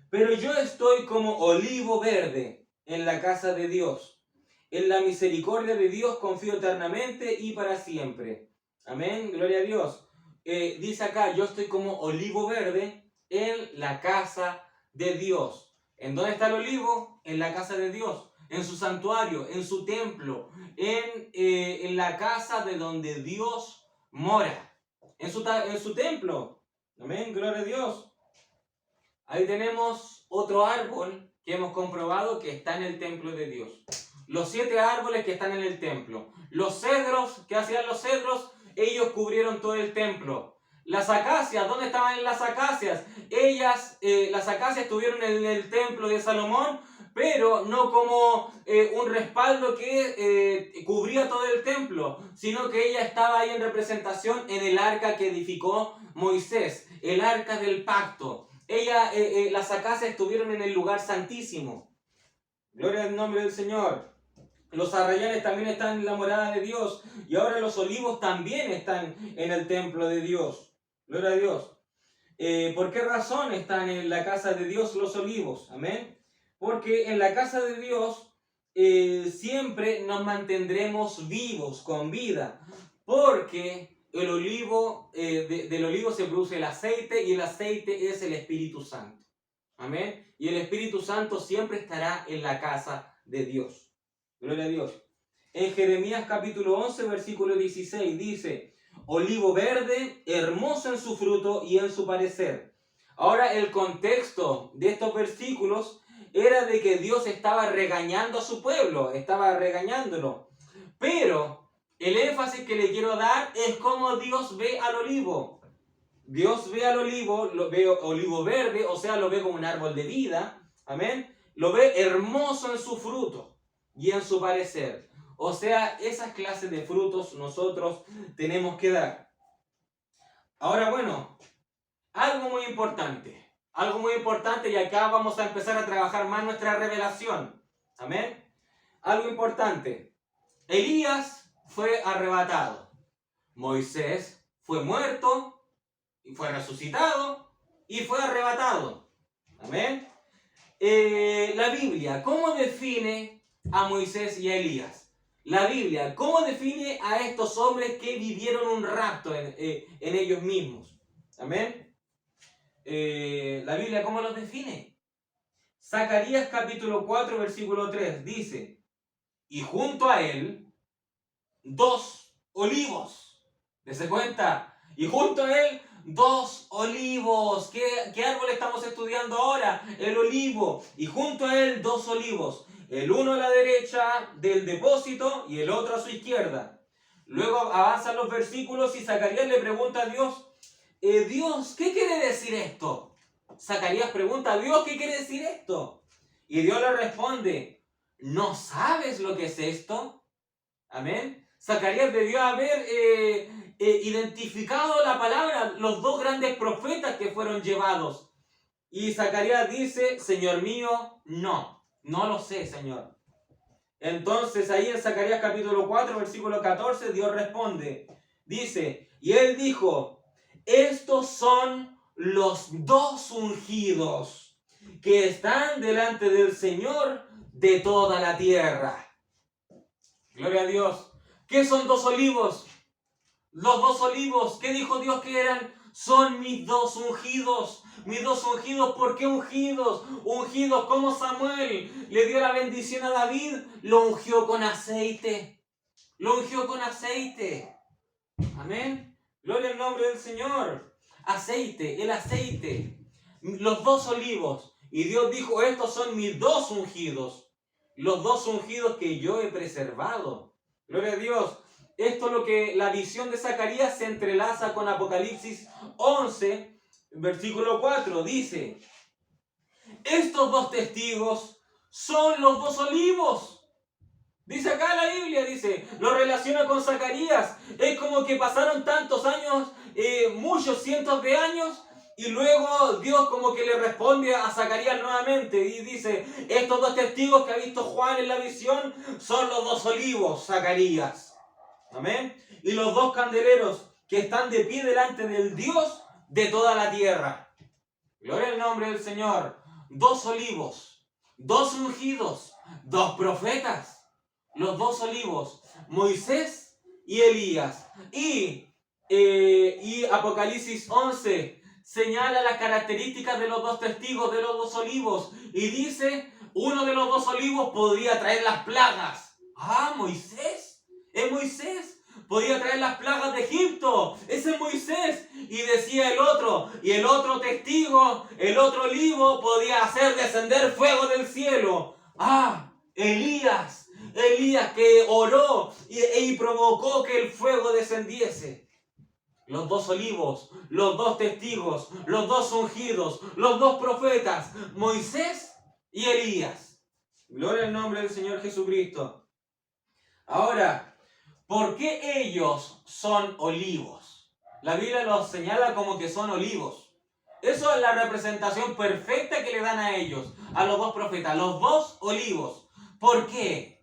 pero yo estoy como olivo verde en la casa de Dios. En la misericordia de Dios confío eternamente y para siempre. Amén, gloria a Dios. Dice acá, yo estoy como olivo verde en la casa de Dios. ¿En dónde está el olivo? En la casa de Dios, en su santuario, en su templo, en la casa de donde Dios mora, en su templo. Amén, gloria a Dios. Ahí tenemos otro árbol que hemos comprobado que está en el templo de Dios. Los 7 árboles que están en el templo. Los cedros, ¿qué hacían los cedros? Ellos cubrieron todo el templo. Las acacias, ¿dónde estaban las acacias? Las acacias estuvieron en el templo de Salomón, pero no como un respaldo que cubría todo el templo, sino que ella estaba ahí en representación en el arca que edificó Moisés, el arca del pacto. Las acacias estuvieron en el lugar santísimo. Gloria al nombre del Señor. Los arrayanes también están en la morada de Dios. Y ahora los olivos también están en el templo de Dios. Gloria a Dios. ¿Por qué razón están en la casa de Dios los olivos? Amén. Porque en la casa de Dios siempre nos mantendremos vivos, con vida. Porque el olivo, del olivo se produce el aceite y el aceite es el Espíritu Santo. Amén. Y el Espíritu Santo siempre estará en la casa de Dios. Gloria a Dios. En Jeremías capítulo 11, versículo 16 dice: olivo verde, hermoso en su fruto y en su parecer. Ahora, el contexto de estos versículos era de que Dios estaba regañando a su pueblo, estaba regañándolo. Pero el énfasis que le quiero dar es cómo Dios ve al olivo. Dios ve al olivo, lo ve olivo verde, o sea, lo ve como un árbol de vida. Amén. Lo ve hermoso en su fruto y en su parecer. O sea, esas clases de frutos nosotros tenemos que dar. Ahora, bueno, algo muy importante, y acá vamos a empezar a trabajar más nuestra revelación. Amén. Algo importante. Elías fue arrebatado. Moisés fue muerto y fue resucitado y fue arrebatado. Amén. La Biblia, ¿cómo define a Moisés y a Elías? La Biblia, ¿cómo define a estos hombres que vivieron un rapto en ellos mismos? Amén. La Biblia, ¿cómo los define? Zacarías capítulo 4, versículo 3 dice: y junto a él, 2 olivos. ¿Se cuenta? Y junto a él, 2 olivos. ¿Qué árbol estamos estudiando ahora? El olivo. Y junto a él, 2 olivos. El uno a la derecha del depósito y el otro a su izquierda. Luego avanzan los versículos y Zacarías le pregunta a Dios: Dios, ¿qué quiere decir esto? Zacarías pregunta a Dios: ¿qué quiere decir esto? Y Dios le responde: ¿no sabes lo que es esto? Amén. Zacarías debió haber identificado la palabra, los 2 grandes profetas que fueron llevados. Y Zacarías dice: Señor mío, no lo sé, Señor. Entonces ahí en Zacarías capítulo 4, versículo 14, Dios responde. Dice: y él dijo: estos son los 2 ungidos que están delante del Señor de toda la tierra. Gloria a Dios. ¿Qué son 2 olivos? Los 2 olivos. ¿Qué dijo Dios que eran? Son mis 2 ungidos. Mis 2 ungidos. ¿Por qué ungidos? Ungidos como Samuel le dio la bendición a David. Lo ungió con aceite. Lo ungió con aceite. Amén. Gloria al nombre del Señor. Aceite. El aceite. Los 2 olivos. Y Dios dijo: estos son mis 2 ungidos. Los 2 ungidos que yo he preservado. Gloria a Dios. Esto es lo que la visión de Zacarías se entrelaza con Apocalipsis 11, versículo 4. Dice: estos 2 testigos son los 2 olivos. Dice acá la Biblia, dice, lo relaciona con Zacarías. Es como que pasaron tantos años, muchos cientos de años, y luego Dios como que le responde a Zacarías nuevamente y dice: estos 2 testigos que ha visto Juan en la visión son los 2 olivos, Zacarías. Amén. Y los 2 candeleros que están de pie delante del Dios de toda la tierra. Gloria al nombre del Señor. 2 olivos, 2 ungidos, 2 profetas. Los 2 olivos, Moisés y Elías. Y Apocalipsis 11 señala las características de los 2 testigos, de los 2 olivos. Y dice: uno de los 2 olivos podría traer las plagas. Moisés. Es Moisés. Podía traer las plagas de Egipto. Ese es Moisés. Y decía el otro. Y el otro testigo, el otro olivo, podía hacer descender fuego del cielo. Elías. Elías, que oró y provocó que el fuego descendiese. Los 2 olivos, los 2 testigos, los 2 ungidos, los 2 profetas, Moisés y Elías. Gloria al nombre del Señor Jesucristo. Ahora, ¿por qué ellos son olivos? La Biblia los señala como que son olivos. Eso es la representación perfecta que le dan a ellos, a los 2 profetas, los 2 olivos. ¿Por qué?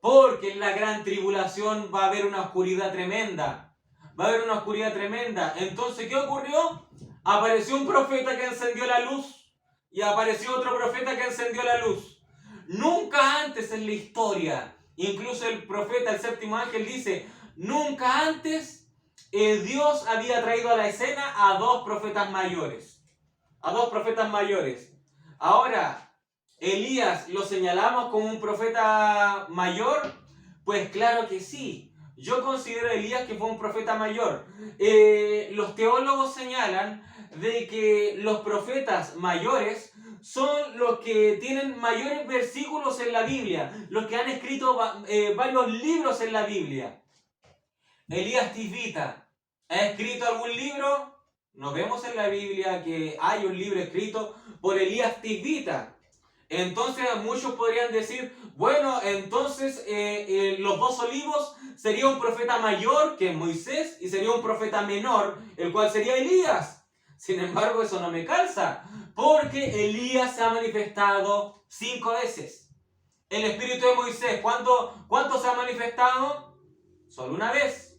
Porque en la gran tribulación va a haber una oscuridad tremenda. Va a haber una oscuridad tremenda. Entonces, ¿qué ocurrió? Apareció un profeta que encendió la luz. y apareció otro profeta que encendió la luz. Nunca antes en la historia, incluso el profeta, el séptimo ángel dice, nunca antes Dios había traído a la escena a dos profetas mayores. A dos profetas mayores. Ahora, ¿Elías lo señalamos como un profeta mayor? Pues claro que sí. Yo considero a Elías que fue un profeta mayor. Los teólogos señalan de que los profetas mayores son los que tienen mayores versículos en la Biblia, los que han escrito varios libros en la Biblia. Elías Tisbita, ¿ha escrito algún libro? No vemos en la Biblia que hay un libro escrito por Elías Tisbita. Entonces muchos podrían decir, bueno, entonces los dos olivos sería un profeta mayor que Moisés y sería un profeta menor, el cual sería Elías. Sin embargo, eso no me calza, porque Elías se ha manifestado 5 veces. El espíritu de Moisés, ¿cuánto se ha manifestado? Solo una vez.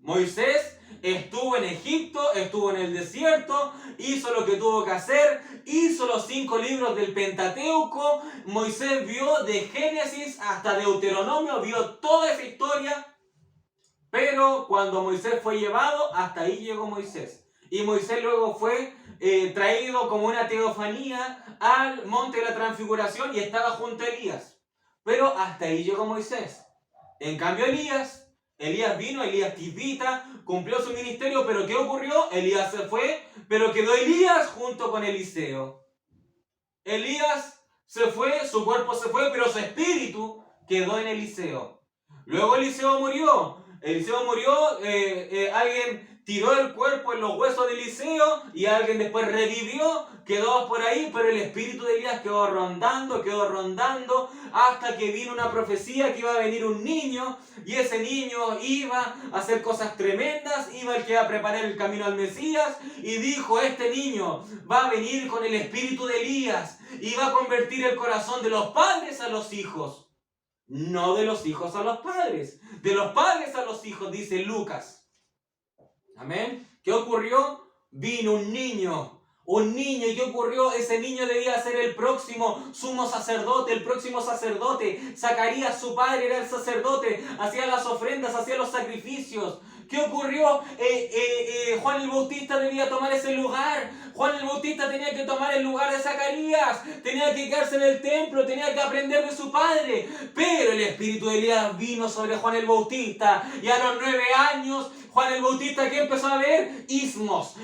Moisés estuvo en Egipto, estuvo en el desierto, hizo lo que tuvo que hacer, hizo los 5 libros del Pentateuco. Moisés vio de Génesis hasta Deuteronomio, vio toda esa historia. Pero cuando Moisés fue llevado, hasta ahí llegó Moisés. Y Moisés luego fue traído como una teofanía al monte de la transfiguración y estaba junto a Elías. Pero hasta ahí llegó Moisés. En cambio Elías vino, Elías Tisbita, cumplió su ministerio, pero ¿qué ocurrió? Elías se fue, pero quedó Elías junto con Eliseo. Elías se fue, su cuerpo se fue, pero su espíritu quedó en Eliseo. Luego Eliseo murió, alguien tiró el cuerpo en los huesos de Eliseo y alguien después revivió, quedó por ahí, pero el espíritu de Elías quedó rondando, hasta que vino una profecía que iba a venir un niño, y ese niño iba a hacer cosas tremendas, iba el que iba a preparar el camino al Mesías, y dijo, este niño va a venir con el espíritu de Elías, y va a convertir el corazón de los padres a los hijos. No de los hijos a los padres, de los padres a los hijos, dice Lucas. Amén. ¿Qué ocurrió? Vino un niño, ¿y qué ocurrió? Ese niño debía ser el próximo sumo sacerdote, Zacarías, su padre, era el sacerdote, hacía las ofrendas, hacía los sacrificios. ¿Qué ocurrió? Juan el Bautista debía tomar ese lugar. Juan el Bautista tenía que tomar el lugar de Zacarías, tenía que quedarse en el templo, tenía que aprender de su padre. Pero el espíritu de Elías vino sobre Juan el Bautista, y a los 9 años Juan el Bautista, ¿qué empezó a ver? Ismos.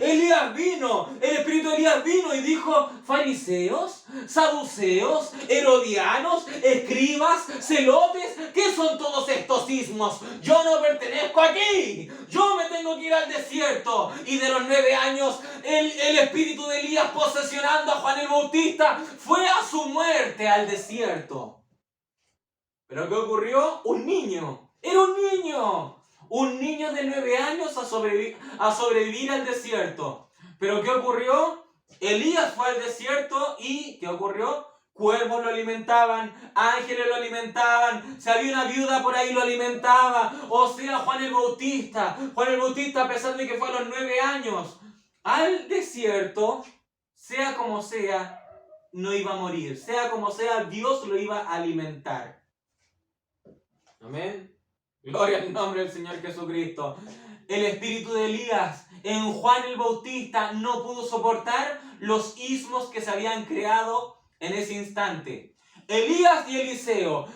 Elías vino, el espíritu de Elías vino y dijo, fariseos, saduceos, herodianos, escribas, celotes, ¿qué son todos estos ismos? Yo no pertenezco aquí, yo me tengo que ir al desierto. Y de los 9 años, el espíritu de Elías, posesionando a Juan el Bautista, fue a su muerte al desierto. ¿Pero qué ocurrió? Un niño. Era un niño de 9 años a sobrevivir al desierto. ¿Pero qué ocurrió? Elías fue al desierto y ¿qué ocurrió? Cuervos lo alimentaban, ángeles lo alimentaban, si había una viuda por ahí lo alimentaba. O sea, Juan el Bautista, a pesar de que fue a los 9 años al desierto, sea como sea, no iba a morir. Sea como sea, Dios lo iba a alimentar. Amén. Gloria al nombre del Señor Jesucristo. El espíritu de Elías en Juan el Bautista no pudo soportar los ismos que se habían creado en ese instante. Elías y Eliseo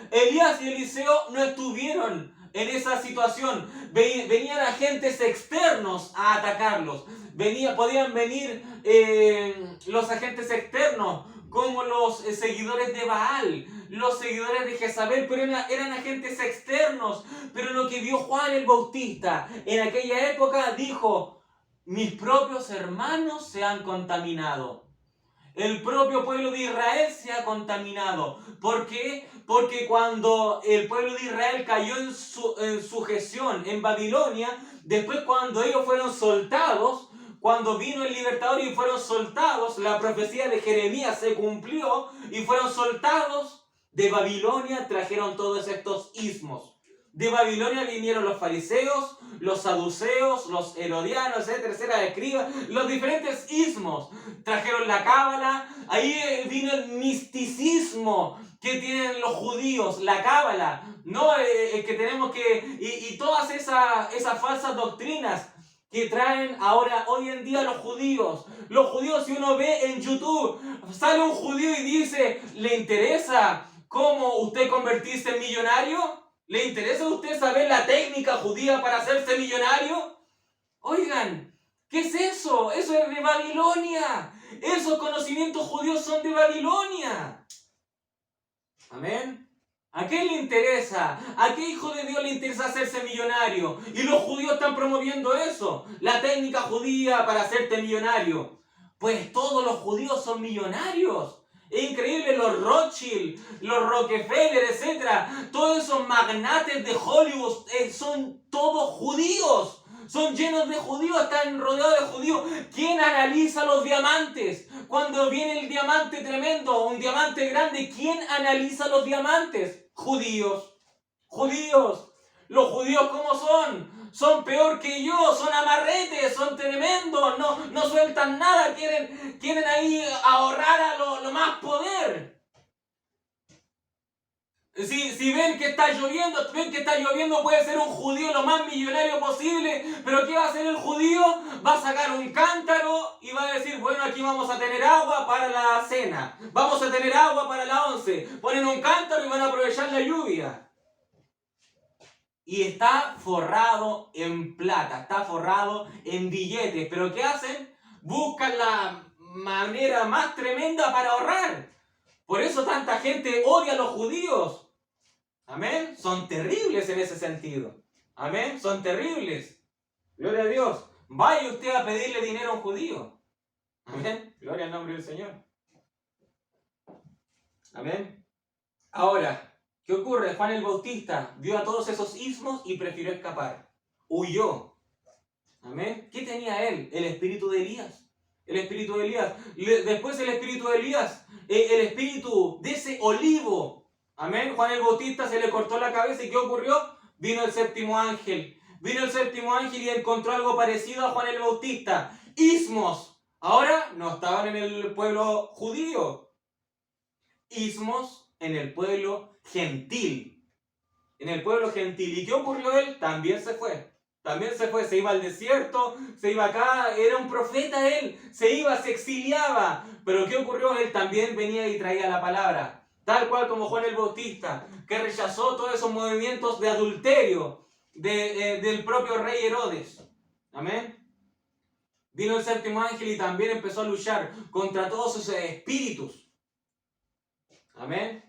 no estuvieron en esa situación. Venían agentes externos a atacarlos. Podían venir los agentes externos, como los seguidores de Baal, los seguidores de Jezabel, pero eran agentes externos. Pero lo que vio Juan el Bautista en aquella época, dijo, mis propios hermanos se han contaminado. El propio pueblo de Israel se ha contaminado. ¿Por qué? Porque cuando el pueblo de Israel cayó en sujeción en Babilonia, después cuando ellos fueron soltados, cuando vino el libertador y fueron soltados, la profecía de Jeremías se cumplió y fueron soltados de Babilonia, trajeron todos estos ismos. De Babilonia vinieron los fariseos, los saduceos, los herodianos, etcétera, escribas, los diferentes ismos. Trajeron la cábala, ahí vino el misticismo que tienen los judíos, la cábala, ¿no? Que tenemos que... Y todas esas falsas doctrinas que traen ahora, hoy en día los judíos. Los judíos, si uno ve en YouTube, sale un judío y dice, ¿le interesa cómo usted convertirse en millonario? ¿Le interesa a usted saber la técnica judía para hacerse millonario? Oigan, ¿qué es eso? Eso es de Babilonia. Esos conocimientos judíos son de Babilonia. Amén. ¿A qué le interesa? ¿A qué hijo de Dios le interesa hacerse millonario? Y los judíos están promoviendo eso. La técnica judía para hacerte millonario. Pues todos los judíos son millonarios. Es increíble, los Rothschild, los Rockefeller, etc. Todos esos magnates de Hollywood son todos judíos. Son llenos de judíos, están rodeados de judíos. ¿Quién analiza los diamantes? Cuando viene el diamante tremendo, un diamante grande, ¿quién analiza los diamantes? Judíos. Judíos. ¿Los judíos cómo son? Son peor que yo, son amarretes, son tremendos, no sueltan nada, quieren ahí ahorrar a lo más poder. Si ven que está lloviendo, puede ser un judío lo más millonario posible, pero ¿qué va a hacer el judío? Va a sacar un cántaro y va a decir, bueno, aquí vamos a tener agua para la cena, vamos a tener agua para la once. Ponen un cántaro y van a aprovechar la lluvia. Y está forrado en plata, está forrado en billetes, pero ¿qué hacen? Buscan la manera más tremenda para ahorrar. Por eso tanta gente odia a los judíos. Amén. Son terribles en ese sentido. Amén. Son terribles. Gloria a Dios. Vaya usted a pedirle dinero a un judío. Amén. Gloria al nombre del Señor. Amén. Ahora, ¿qué ocurre? Juan el Bautista vio a todos esos ismos y prefirió escapar. Huyó. Amén. ¿Qué tenía él? El espíritu de Elías. El espíritu de Elías. Después el espíritu de Elías. El espíritu de ese olivo. Amén. Juan el Bautista se le cortó la cabeza y ¿qué ocurrió? Vino el séptimo ángel. Vino el séptimo ángel y encontró algo parecido a Juan el Bautista. Ismos. Ahora no estaban en el pueblo judío. Ismos en el pueblo gentil. En el pueblo gentil. ¿Y qué ocurrió él? También se fue. También se fue, se iba al desierto, se iba acá, era un profeta él, se iba, se exiliaba. Pero ¿qué ocurrió? Él también venía y traía la palabra. Tal cual como Juan el Bautista, que rechazó todos esos movimientos de adulterio del propio rey Herodes. Amén. Vino el séptimo ángel y también empezó a luchar contra todos esos espíritus. Amén.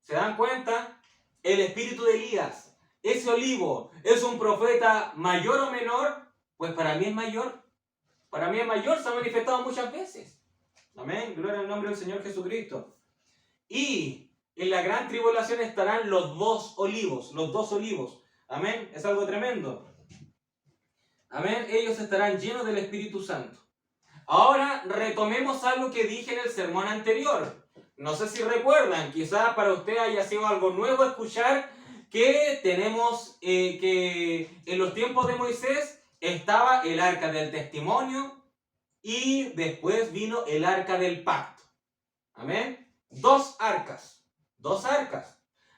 ¿Se dan cuenta? El espíritu de Elías, ese olivo, ¿es un profeta mayor o menor? Pues para mí es mayor. Para mí es mayor, se ha manifestado muchas veces. Amén. Gloria al nombre del Señor Jesucristo. Y en la gran tribulación estarán los dos olivos. Los dos olivos. Amén. Es algo tremendo. Amén. Ellos estarán llenos del Espíritu Santo. Ahora retomemos algo que dije en el sermón anterior. No sé si recuerdan, quizás para usted haya sido algo nuevo escuchar que tenemos que en los tiempos de Moisés estaba el arca del testimonio y después vino el arca del pacto. Amén. Dos arcas.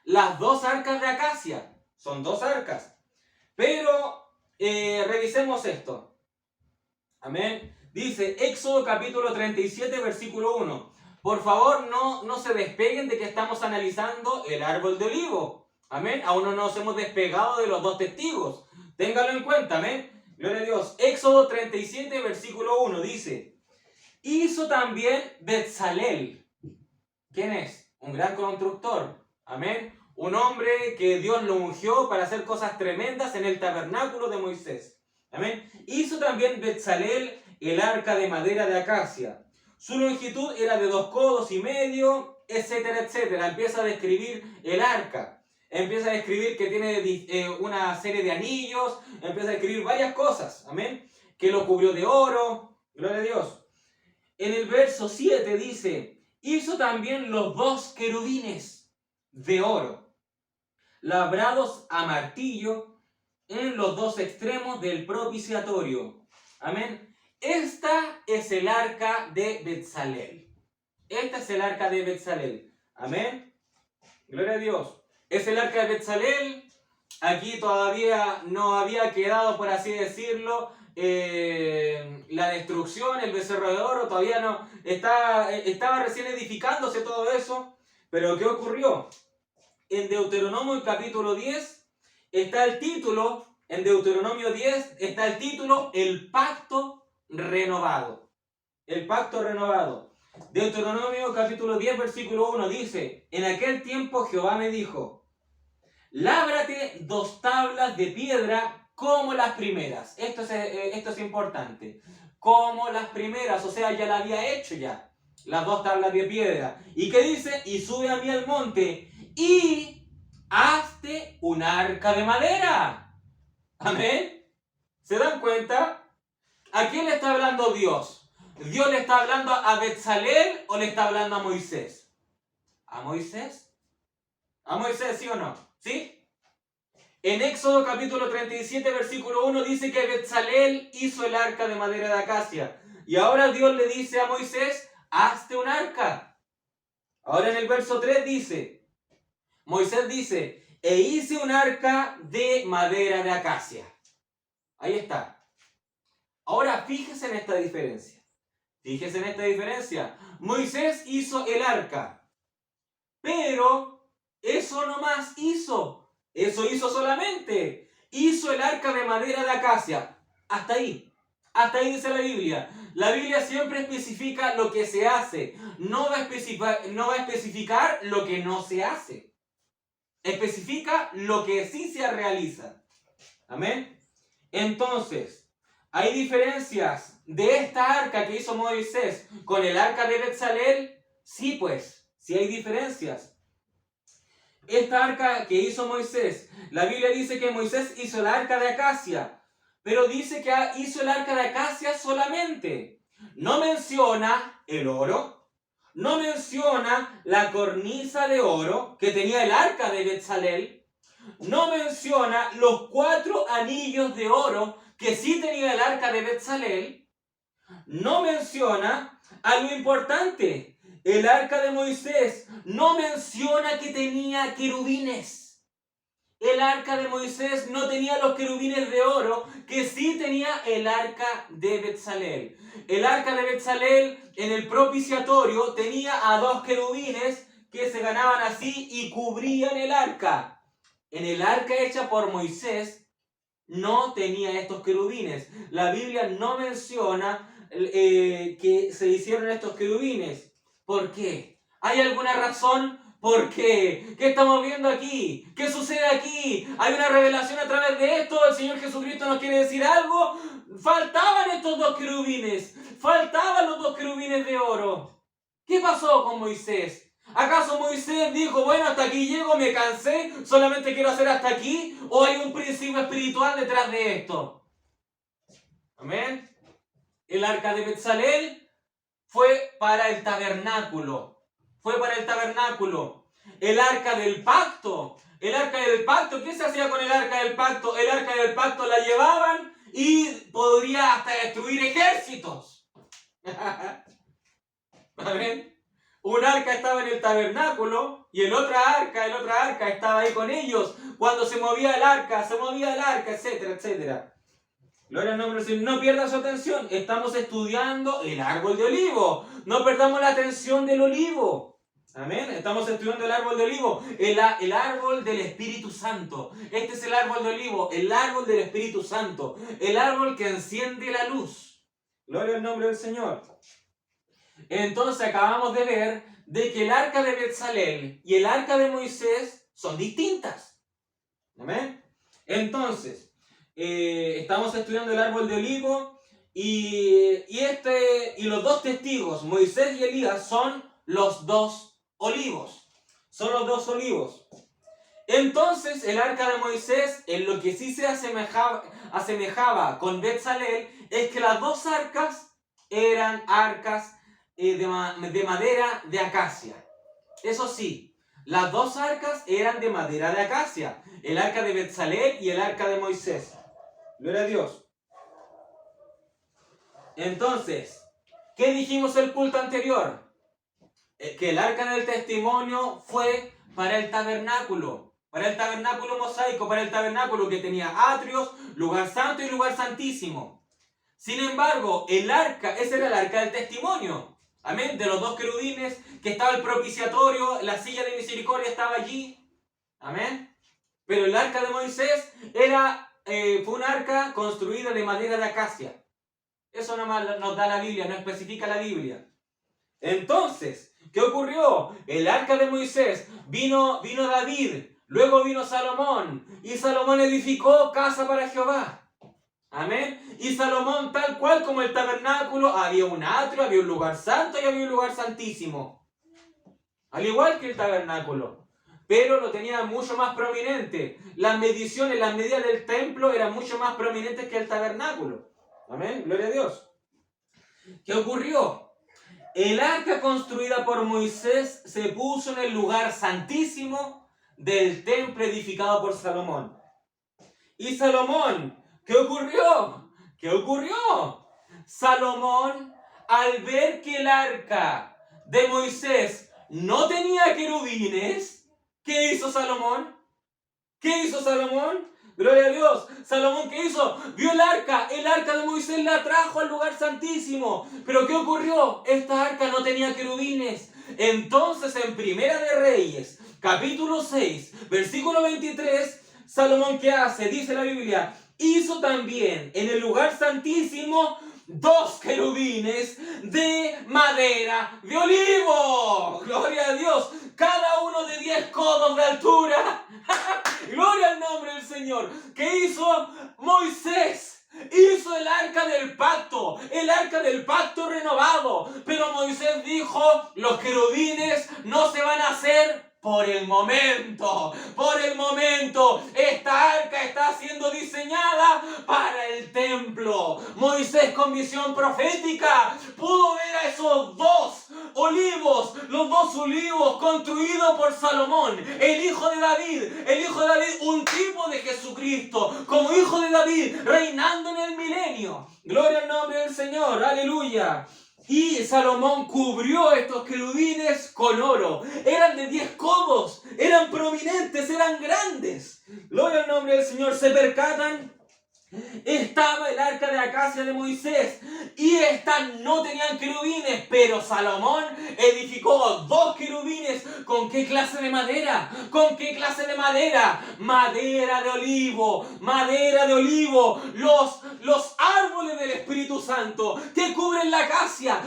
Las dos arcas de acacia. Son dos arcas. Pero revisemos esto. Amén. Dice Éxodo capítulo 37 versículo 1. Por favor, no se despeguen de que estamos analizando el árbol de olivo. Amén. Aún no nos hemos despegado de los dos testigos. Téngalo en cuenta. Amén. Gloria a Dios. Éxodo 37 versículo 1 dice: hizo también Betzalel. ¿Quién es? Un gran constructor. Amén. Un hombre que Dios lo ungió para hacer cosas tremendas en el tabernáculo de Moisés. Amén. Hizo también Betzalel el arca de madera de acacia. Su longitud era de 2 codos y medio, etcétera, etcétera. Empieza a describir el arca. Empieza a describir que tiene una serie de anillos. Empieza a describir varias cosas. Amén. Que lo cubrió de oro. Gloria a Dios. En el verso 7 dice: hizo también los 2 querubines de oro. labrados a martillo en los dos extremos del propiciatorio. Amén. Esta es el arca de Betzalel. Esta es el arca de Betzalel. Amén. Gloria a Dios. Es el arca de Betzalel. Aquí todavía no había quedado, por así decirlo, la destrucción, el becerro de oro. Todavía no. Estaba recién edificándose todo eso. Pero ¿qué ocurrió? En Deuteronomio capítulo 10 está el título. En Deuteronomio 10 está el título, el pacto renovado. El pacto renovado. Deuteronomio capítulo 10 versículo 1 dice: en aquel tiempo Jehová me dijo: lábrate 2 tablas de piedra como las primeras. Esto es importante. Como las primeras, o sea, ya la había hecho ya. Las 2 tablas de piedra. ¿Y qué dice? Y sube a mí al monte y hazte un arca de madera. Amén. ¿Se dan cuenta? ¿A quién le está hablando Dios? ¿Dios le está hablando a Betzalel o le está hablando a Moisés? ¿A Moisés? ¿A Moisés, sí o no? ¿Sí? En Éxodo capítulo 37 versículo 1 dice que Betzalel hizo el arca de madera de acacia. Y ahora Dios le dice a Moisés: hazte un arca. Ahora en el verso 3 dice, Moisés dice: e hice un arca de madera de acacia. Ahí está. Ahora fíjese en esta diferencia. Fíjese en esta diferencia. Moisés hizo el arca, pero eso no más hizo. Eso hizo solamente. Hizo el arca de madera de acacia. Hasta ahí. Hasta ahí dice la Biblia. La Biblia siempre especifica lo que se hace. No va a especificar lo que no se hace. Especifica lo que sí se realiza. Amén. Entonces, ¿hay diferencias de esta arca que hizo Moisés con el arca de Betzalel? Sí, pues, sí hay diferencias. Esta arca que hizo Moisés, la Biblia dice que Moisés hizo el arca de acacia, pero dice que hizo el arca de acacia solamente. No menciona el oro, no menciona la cornisa de oro que tenía el arca de Betzalel, no menciona los 4 anillos de oro que sí tenía el arca de Betzalel, no menciona algo importante. El arca de Moisés no menciona que tenía querubines. El arca de Moisés no tenía los querubines de oro que sí tenía el arca de Betzalel. El arca de Betzalel en el propiciatorio tenía a 2 querubines que se ganaban así y cubrían el arca. En el arca hecha por Moisés no tenía estos querubines. La Biblia no menciona que se hicieron estos querubines. ¿Por qué? ¿Hay alguna razón? ¿Por qué? ¿Qué estamos viendo aquí? ¿Qué sucede aquí? ¿Hay una revelación a través de esto? ¿El Señor Jesucristo nos quiere decir algo? Faltaban estos 2 querubines. Faltaban los 2 querubines de oro. ¿Qué pasó con Moisés? ¿Acaso Moisés dijo: bueno, hasta aquí llego, me cansé, solamente quiero hacer hasta aquí? ¿O hay un principio espiritual detrás de esto? Amén. El arca de Betzalel fue para el tabernáculo. Fue para el tabernáculo. El arca del pacto. El arca del pacto. ¿Qué se hacía con el arca del pacto? El arca del pacto la llevaban y podría hasta destruir ejércitos. ¿Amén? Un arca estaba en el tabernáculo y el otra arca estaba ahí con ellos. Cuando se movía el arca, etcétera, etcétera. Gloria al nombre del Señor. No pierda su atención. Estamos estudiando el árbol de olivo. No perdamos la atención del olivo. Amén. Estamos estudiando el árbol de olivo. El árbol del Espíritu Santo. Este es el árbol de olivo. El árbol del Espíritu Santo. El árbol que enciende la luz. Gloria al nombre del Señor. Entonces acabamos de ver de que el arca de Betzalel y el arca de Moisés son distintas. Amén. Entonces, estamos estudiando el árbol de olivo y los 2 testigos, Moisés y Elías, son los 2 olivos. Son los 2 olivos. Entonces, el arca de Moisés, en lo que sí se asemejaba con Betzalel, es que las 2 arcas eran arcas de madera de acacia. Eso sí, Las dos arcas eran de madera de acacia, el arca de Betzalel y el arca de Moisés. Gloria a Dios. Entonces, ¿qué dijimos el culto anterior? Que el arca del testimonio fue para el tabernáculo mosaico, para el tabernáculo que tenía atrios, lugar santo y lugar santísimo. Sin embargo, el arca, ese era el arca del testimonio. Amén. De los dos querubines, que estaba el propiciatorio, la silla de misericordia estaba allí. Amén. Pero el arca de Moisés fue un arca construida de madera de acacia. Eso nomás nos da la Biblia, no especifica la Biblia. Entonces, ¿qué ocurrió? El arca de Moisés, vino David, luego vino Salomón, y Salomón edificó casa para Jehová. Amén. Y Salomón, tal cual como el tabernáculo, había un atrio, había un lugar santo y había un lugar santísimo. Al igual que el tabernáculo. Pero lo tenía mucho más prominente. Las mediciones, las medidas del templo eran mucho más prominentes que el tabernáculo. Amén. Gloria a Dios. ¿Qué ocurrió? El arca construida por Moisés se puso en el lugar santísimo del templo edificado por Salomón. Y Salomón, ¿qué ocurrió? ¿Qué ocurrió? Salomón, al ver que el arca de Moisés no tenía querubines, ¿qué hizo Salomón? ¿Qué hizo Salomón? Gloria a Dios. Salomón, ¿qué hizo? Vio el arca de Moisés, la trajo al lugar santísimo. Pero ¿qué ocurrió? Esta arca no tenía querubines. Entonces en Primera de Reyes, capítulo 6, versículo 23, Salomón, ¿qué hace? Dice la Biblia, hizo también en el lugar santísimo 2 querubines de madera de olivo. Gloria a Dios. Cada uno de 10 codos de altura. Gloria al nombre del Señor. ¿Qué hizo Moisés? Hizo el arca del pacto renovado. Pero Moisés dijo, los querubines no se van a hacer por el momento. Esta arca está siendo diseñada para el templo. Moisés, con visión profética, pudo ver a esos 2 olivos, los 2 olivos construidos por Salomón, el hijo de David, un tipo de Jesucristo, como hijo de David, reinando en el milenio. Gloria al nombre del Señor, aleluya. Y Salomón cubrió estos querubines con oro. Eran de 10 codos, eran prominentes, eran grandes. Gloria al nombre del Señor. ¿Se percatan? Estaba el arca de acacia de Moisés y estas no tenían querubines, pero Salomón edificó 2 querubines. ¿Con qué clase de madera? Madera de olivo. Los árboles del Espíritu Santo que cubren la acacia,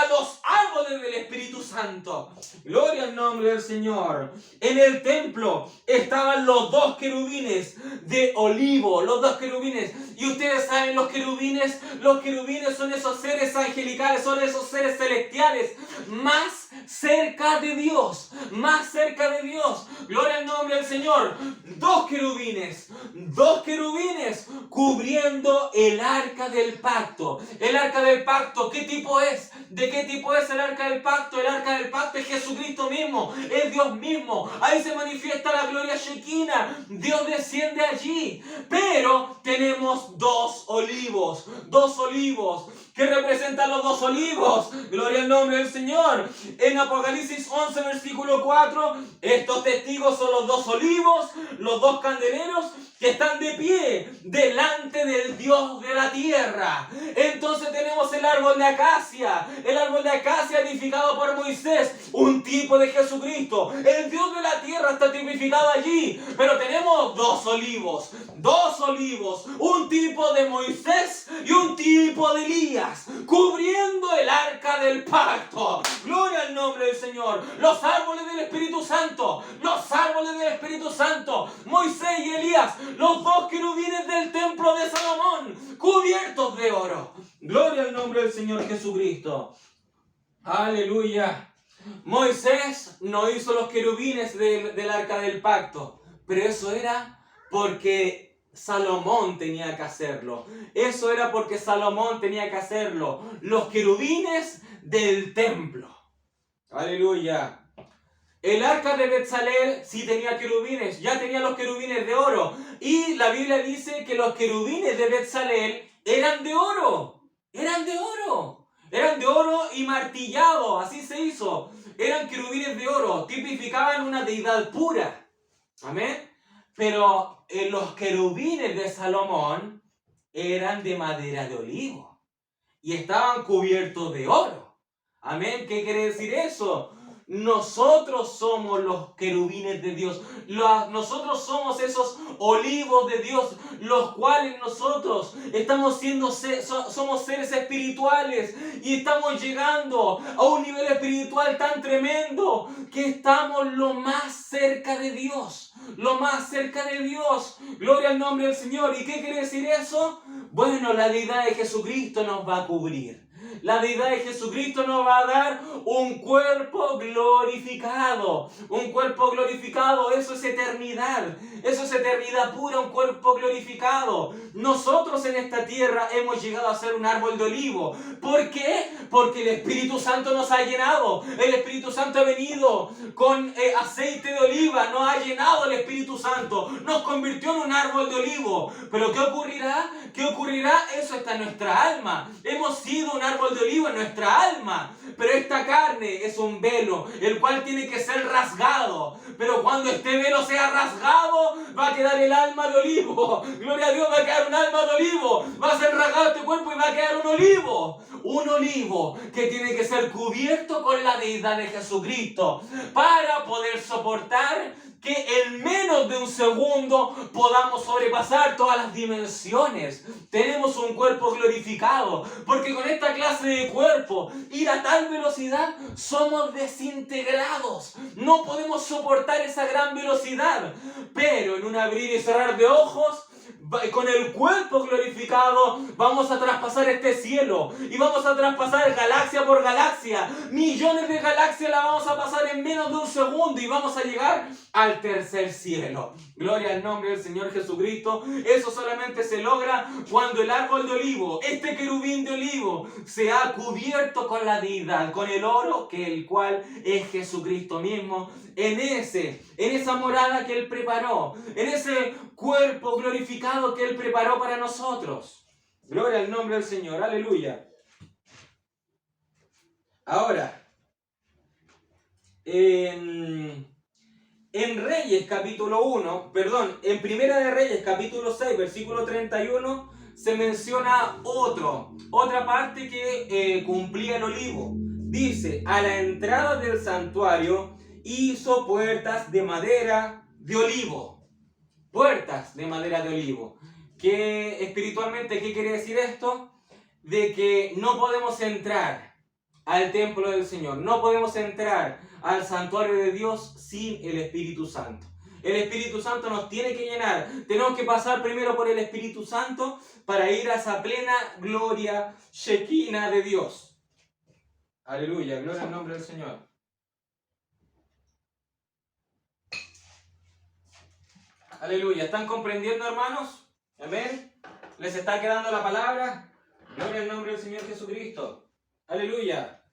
los árboles del Espíritu Santo. Gloria al nombre del Señor. En el templo estaban los 2 querubines de olivo, los 2 querubines. Y ustedes saben, los querubines son esos seres angelicales, son esos seres celestiales más cerca de Dios. Gloria al nombre del Señor. 2 querubines cubriendo el arca del pacto. El arca del pacto, ¿qué tipo es? ¿De qué tipo es el arca del pacto? El arca del pacto es Jesucristo mismo, es Dios mismo. Ahí se manifiesta la gloria Shekinah. Dios desciende allí. Pero tenemos 2 olivos. ¿Qué representan los 2 olivos? Gloria al nombre del Señor. En Apocalipsis 11, versículo 4, estos testigos son los 2 olivos, los 2 candeleros que están de pie delante del Dios de la tierra. Entonces tenemos el árbol de acacia edificado por Moisés, un tipo de Jesucristo. El Dios de la tierra está tipificado allí, pero tenemos 2 olivos, un tipo de Moisés y un tipo de Elías, cubriendo el arca del pacto. Gloria al nombre del Señor. Los árboles del Espíritu Santo, Moisés y Elías, los 2 querubines del templo de Salomón, cubiertos de oro. Gloria al nombre del Señor Jesucristo. Aleluya. Moisés no hizo los querubines del arca del pacto, pero eso era porque Salomón tenía que hacerlo. Los querubines del templo. Aleluya. El arca de Betzalel sí tenía querubines, ya tenía los querubines de oro. Y la Biblia dice que los querubines de Betzalel eran de oro. Eran de oro. Eran de oro y martillado, así se hizo. Eran querubines de oro, tipificaban una deidad pura. Amén. Pero los querubines de Salomón eran de madera de olivo y estaban cubiertos de oro. Amén. ¿Qué quiere decir eso? Nosotros somos los querubines de Dios. Nosotros somos esos olivos de Dios, los cuales nosotros estamos somos seres espirituales y estamos llegando a un nivel espiritual tan tremendo que estamos lo más cerca de Dios. Lo más cerca de Dios. Gloria al nombre del Señor. ¿Y qué quiere decir eso? Bueno, la deidad de Jesucristo nos va a cubrir. La deidad de Jesucristo nos va a dar un cuerpo glorificado. Un cuerpo glorificado, eso es eternidad. Eso es eternidad pura, un cuerpo glorificado. Nosotros en esta tierra hemos llegado a ser un árbol de olivo. ¿Por qué? Porque el Espíritu Santo nos ha llenado. El Espíritu Santo ha venido con aceite de oliva. Nos ha llenado el Espíritu Santo. Nos convirtió en un árbol de olivo. ¿Pero qué ocurrirá? ¿Qué ocurrirá? Eso está en nuestra alma. Hemos sido un árbol de olivo en nuestra alma. Pero esta carne es un velo, el cual tiene que ser rasgado. Pero cuando este velo sea rasgado, va a quedar el alma de olivo. Gloria a Dios, va a quedar un alma de olivo. Va a ser rasgado este cuerpo y va a quedar un olivo. Un olivo que tiene que ser cubierto con la deidad de Jesucristo para poder soportar que en menos de un segundo podamos sobrepasar todas las dimensiones. Tenemos un cuerpo glorificado, porque con esta clase de cuerpo, ir a tal velocidad, somos desintegrados. No podemos soportar esa gran velocidad, pero en un abrir y cerrar de ojos, con el cuerpo glorificado, vamos a traspasar este cielo y vamos a traspasar galaxia por galaxia. Millones de galaxias la vamos a pasar en menos de un segundo y vamos a llegar al tercer cielo. Gloria al nombre del Señor Jesucristo. Eso solamente se logra cuando el árbol de olivo, este querubín de olivo, se ha cubierto con la deidad, con el oro, que el cual es Jesucristo mismo, en esa morada que Él preparó, en ese cuerpo glorificado que Él preparó para nosotros. Gloria al nombre del Señor, aleluya. Ahora, en Reyes capítulo 1, en Primera de Reyes capítulo 6, versículo 31, se menciona otra parte que cumplía el olivo. Dice, a la entrada del santuario hizo puertas de madera de olivo. Puertas de madera de olivo. ¿Qué espiritualmente qué quiere decir esto? De que no podemos entrar al templo del Señor, no podemos entrar al santuario de Dios sin el Espíritu Santo. El Espíritu Santo nos tiene que llenar. Tenemos que pasar primero por el Espíritu Santo para ir a esa plena gloria shekinah de Dios. Aleluya, gloria al nombre del Señor. Aleluya, ¿están comprendiendo, hermanos? Amén. ¿Les está quedando la palabra? Gloria al nombre del Señor Jesucristo. Aleluya.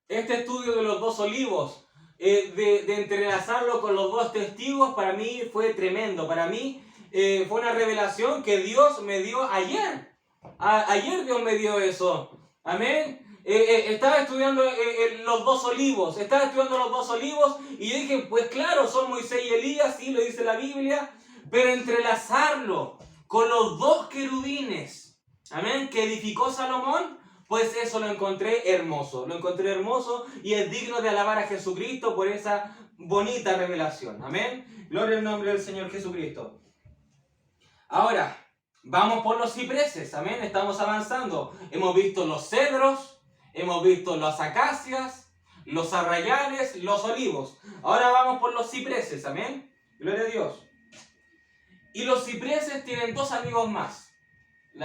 Este estudio de los dos olivos, de entrelazarlo con los dos testigos, para mí fue tremendo. Para mí fue una revelación que Dios me dio ayer. Ayer Dios me dio eso. Amén. Estaba estudiando los dos olivos. Y yo dije, pues claro, son Moisés y Elías, sí, lo dice la Biblia. Pero entrelazarlo con los dos querubines, amén, que edificó Salomón, pues eso lo encontré hermoso. Lo encontré hermoso y es digno de alabar a Jesucristo por esa bonita revelación. Amén. Gloria al nombre del Señor Jesucristo. Ahora, vamos por los cipreses. Amén. Estamos avanzando. Hemos visto los cedros, hemos visto las acacias, los arrayanes, los olivos. Ahora vamos por los cipreses. Amén. Gloria a Dios. Y los cipreses tienen dos amigos más.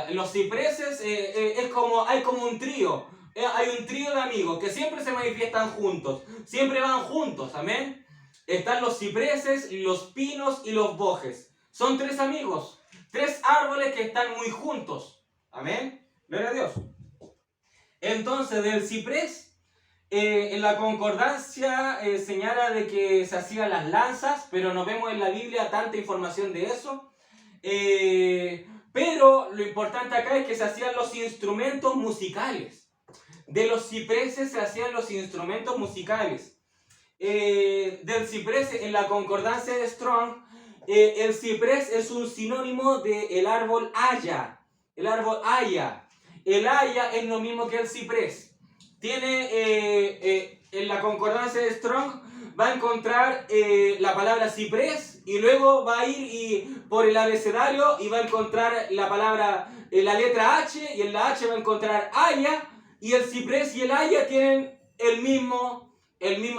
Los cipreses hay como un trío. Hay un trío de amigos que siempre se manifiestan juntos. Siempre van juntos, amén. Están los cipreses, los pinos y los bojes. Son tres amigos. Tres árboles que están muy juntos. Amén. Gloria a Dios. Entonces del ciprés En la concordancia señala de que se hacían las lanzas, pero no vemos en la Biblia tanta información de eso. Pero lo importante acá es que se hacían los instrumentos musicales. De los cipreses se hacían los instrumentos musicales. Del ciprés, en la concordancia de Strong, el ciprés es un sinónimo del árbol haya. El árbol haya. El haya es lo mismo que el ciprés. Tiene en la concordancia de Strong va a encontrar la palabra ciprés y luego va a ir por el abecedario y va a encontrar la palabra, la letra H, y en la H va a encontrar haya, y el ciprés y el haya tienen el mismo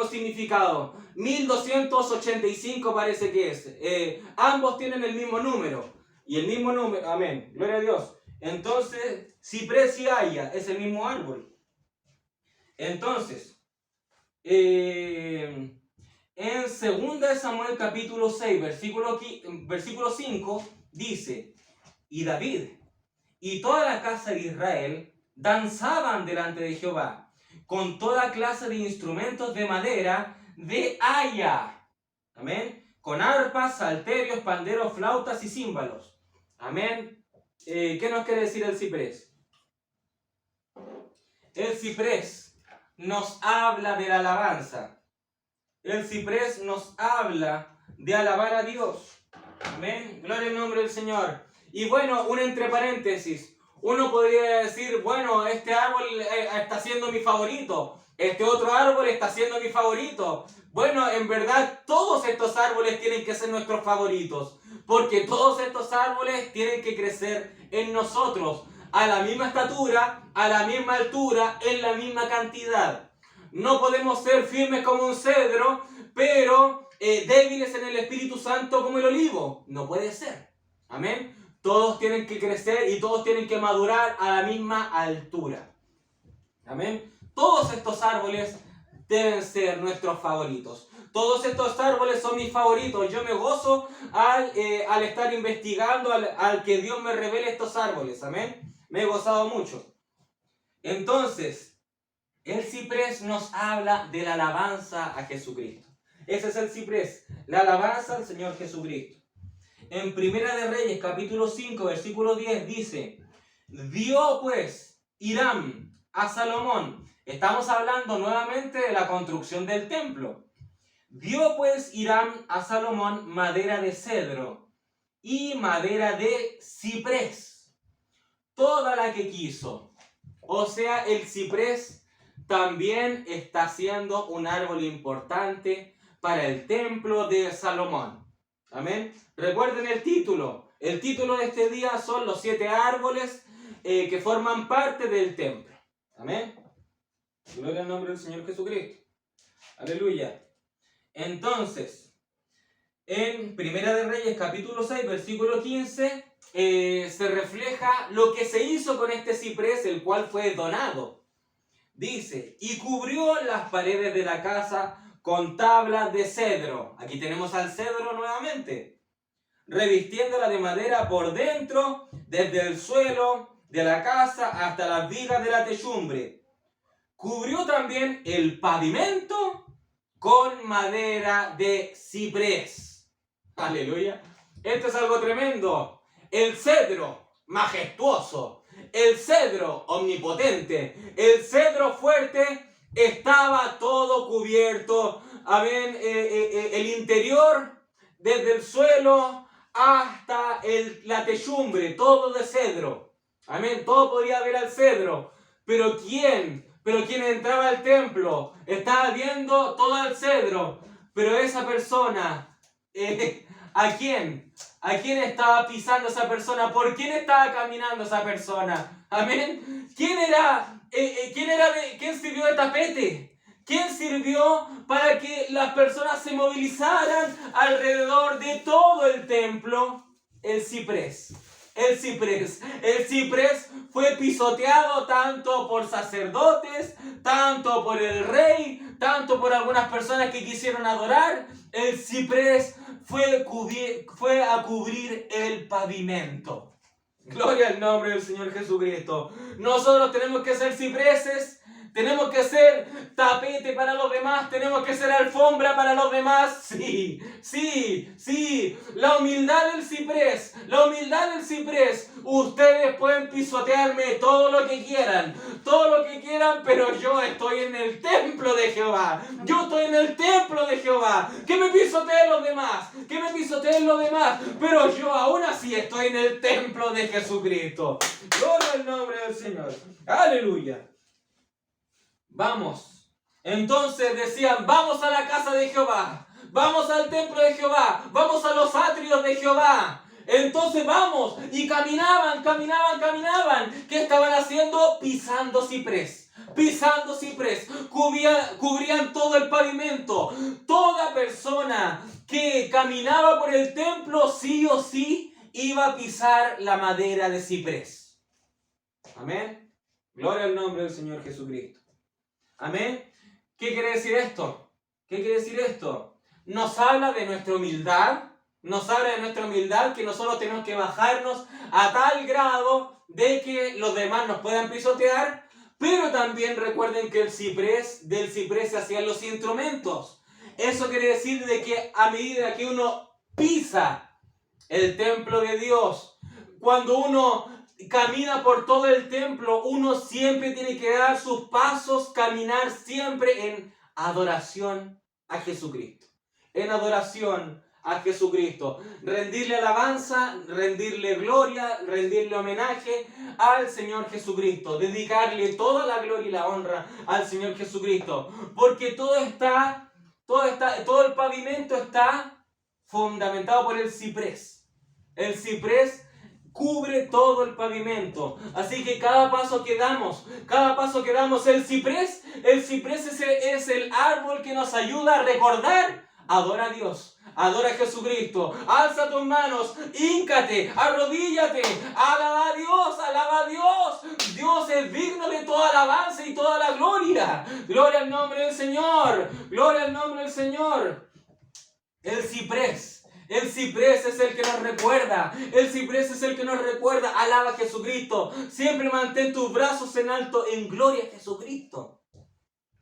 significado. 1285 parece que es. Ambos tienen el mismo número. Y el mismo número, amén, gloria a Dios. Entonces, ciprés y haya es el mismo árbol. Entonces, en 2 Samuel capítulo 6, versículo 5, dice: y David y toda la casa de Israel danzaban delante de Jehová con toda clase de instrumentos de madera de haya. Amén. Con arpas, salterios, panderos, flautas y címbalos. Amén. ¿Qué nos quiere decir el ciprés? El ciprés nos habla de la alabanza. El ciprés nos habla de alabar a Dios. Amén. Gloria al nombre del Señor. Y bueno, un entre paréntesis. Uno podría decir, bueno, este árbol está siendo mi favorito. Este otro árbol está siendo mi favorito. Bueno, en verdad todos estos árboles tienen que ser nuestros favoritos. Porque todos estos árboles tienen que crecer en nosotros. A la misma estatura, a la misma altura, en la misma cantidad. No podemos ser firmes como un cedro, pero débiles en el Espíritu Santo como el olivo. No puede ser. Amén. Todos tienen que crecer y todos tienen que madurar a la misma altura. Amén. Todos estos árboles deben ser nuestros favoritos. Todos estos árboles son mis favoritos. Yo me gozo al estar investigando, al que Dios me revele estos árboles. Amén. Me he gozado mucho. Entonces, el ciprés nos habla de la alabanza a Jesucristo. Ese es el ciprés, la alabanza al Señor Jesucristo. En Primera de Reyes, capítulo 5, versículo 10, dice: dio pues Hiram a Salomón. Estamos hablando nuevamente de la construcción del templo. Dio pues Hiram a Salomón madera de cedro y madera de ciprés, toda la que quiso. O sea, el ciprés también está siendo un árbol importante para el templo de Salomón. Amén. Recuerden el título. El título de este día son los 7 árboles que forman parte del templo. Amén. Gloria al nombre del Señor Jesucristo. Aleluya. Entonces, en Primera de Reyes, capítulo 6, versículo 15, se refleja lo que se hizo con este ciprés, el cual fue donado. Dice: y cubrió las paredes de la casa con tablas de cedro. Aquí tenemos al cedro nuevamente. Revistiéndola de madera por dentro, desde el suelo de la casa hasta las vigas de la techumbre. Cubrió también el pavimento con madera de ciprés. Aleluya. Esto es algo tremendo. El cedro majestuoso, el cedro omnipotente, el cedro fuerte, estaba todo cubierto. Amén. El interior, desde el suelo hasta la techumbre, todo de cedro. Amén. Todo podía ver al cedro. Pero quien entraba al templo estaba viendo todo el cedro. Pero esa persona, ¿a quién estaba pisando esa persona? ¿Por quién estaba caminando esa persona? Amén. ¿Quién sirvió de tapete? ¿Quién sirvió para que las personas se movilizaran alrededor de todo el templo? El ciprés. El ciprés fue pisoteado tanto por sacerdotes, tanto por el rey, tanto por algunas personas que quisieron adorar. El ciprés fue a cubrir el pavimento. Gloria al nombre del Señor Jesucristo. Nosotros tenemos que ser cipreses, Tenemos que ser tapete para los demás, tenemos que ser alfombra para los demás. Sí, sí, sí. La humildad del ciprés, la humildad del ciprés. Ustedes pueden pisotearme todo lo que quieran, pero yo estoy en el templo de Jehová. Yo estoy en el templo de Jehová. Que me pisoteen los demás, que me pisoteen los demás, pero yo aún así estoy en el templo de Jesucristo. Gloria al nombre del Señor. Aleluya. Vamos. Entonces decían, vamos a la casa de Jehová, vamos al templo de Jehová, vamos a los atrios de Jehová. Entonces vamos, y caminaban. ¿Qué estaban haciendo? Pisando ciprés. Cubrían todo el pavimento. Toda persona que caminaba por el templo sí o sí iba a pisar la madera de ciprés. Amén. Gloria al nombre del Señor Jesucristo. Amén. ¿Qué quiere decir esto? Nos habla de nuestra humildad. Que nosotros tenemos que bajarnos a tal grado de que los demás nos puedan pisotear. Pero también recuerden que del ciprés se hacían los instrumentos. Eso quiere decir de que a medida que uno pisa el templo de Dios, cuando uno camina por todo el templo, uno siempre tiene que dar sus pasos, caminar siempre en adoración a Jesucristo. En adoración a Jesucristo. Rendirle alabanza, rendirle gloria, rendirle homenaje al Señor Jesucristo. Dedicarle toda la gloria y la honra al Señor Jesucristo. Porque todo el pavimento está fundamentado por el ciprés. El ciprés cubre todo el pavimento. Así que cada paso que damos, el ciprés es el árbol que nos ayuda a recordar. Adora a Dios, adora a Jesucristo, alza tus manos, híncate, arrodíllate, alaba a Dios. Dios es digno de toda alabanza y toda la gloria. Gloria al nombre del Señor, gloria al nombre del Señor. El ciprés es el que nos recuerda. Alaba a Jesucristo. Siempre mantén tus brazos en alto en gloria a Jesucristo.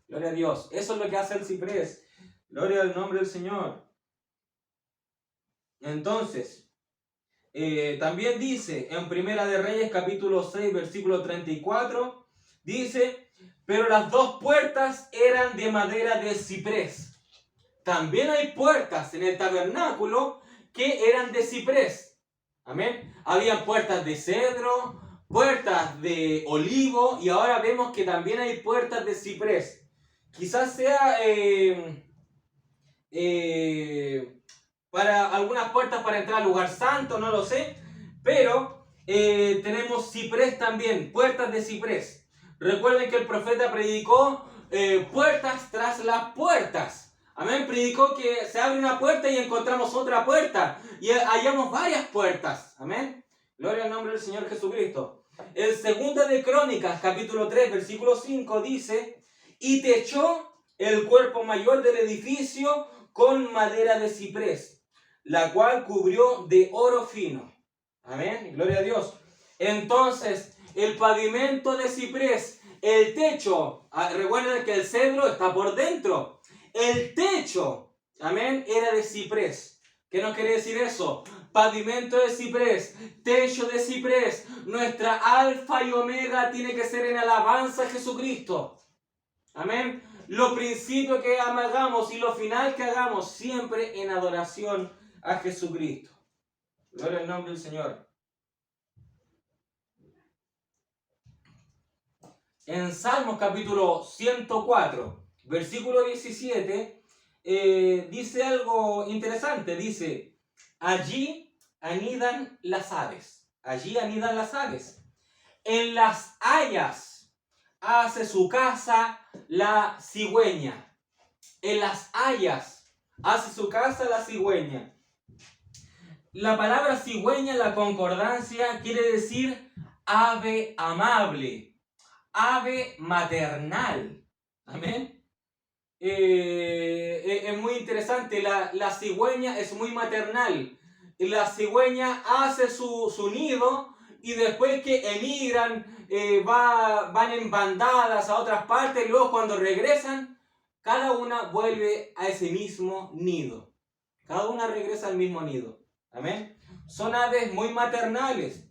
Gloria a Dios. Eso es lo que hace el ciprés. Gloria al nombre del Señor. Entonces, también dice en Primera de Reyes capítulo 6 versículo 34, dice, pero las dos puertas eran de madera de ciprés. También hay puertas en el tabernáculo que eran de ciprés. Amén. Había puertas de cedro, puertas de olivo, y ahora vemos que también hay puertas de ciprés. Quizás sea para algunas puertas para entrar al lugar santo, no lo sé, pero tenemos ciprés también, puertas de ciprés. Recuerden que el profeta predicó puertas tras las puertas. Amén, predicó que se abre una puerta y encontramos otra puerta y hallamos varias puertas. Amén, gloria al nombre del Señor Jesucristo. En Segunda de Crónicas capítulo 3 versículo 5 dice, y techó el cuerpo mayor del edificio con madera de ciprés, la cual cubrió de oro fino. Amén, gloria a Dios. Entonces, el pavimento de ciprés, el techo, recuerden que el cedro está por dentro. El techo, amén, era de ciprés. ¿Qué nos quiere decir eso? Pavimento de ciprés, techo de ciprés. Nuestra alfa y omega tiene que ser en alabanza a Jesucristo. Amén. Lo principio que hagamos y lo final que hagamos, siempre en adoración a Jesucristo. Gloria al nombre del Señor. En Salmos capítulo 104, versículo 17, dice algo interesante. Dice, allí anidan las aves. En las hayas hace su casa la cigüeña. En las hayas hace su casa la cigüeña. La palabra cigüeña en la concordancia quiere decir ave amable, ave maternal. Amén. Es muy interesante. La cigüeña es muy maternal. La cigüeña hace su nido y después que emigran, van en bandadas a otras partes, luego cuando regresan, cada una vuelve a ese mismo nido. Cada una regresa al mismo nido. Amén. Son aves muy maternales.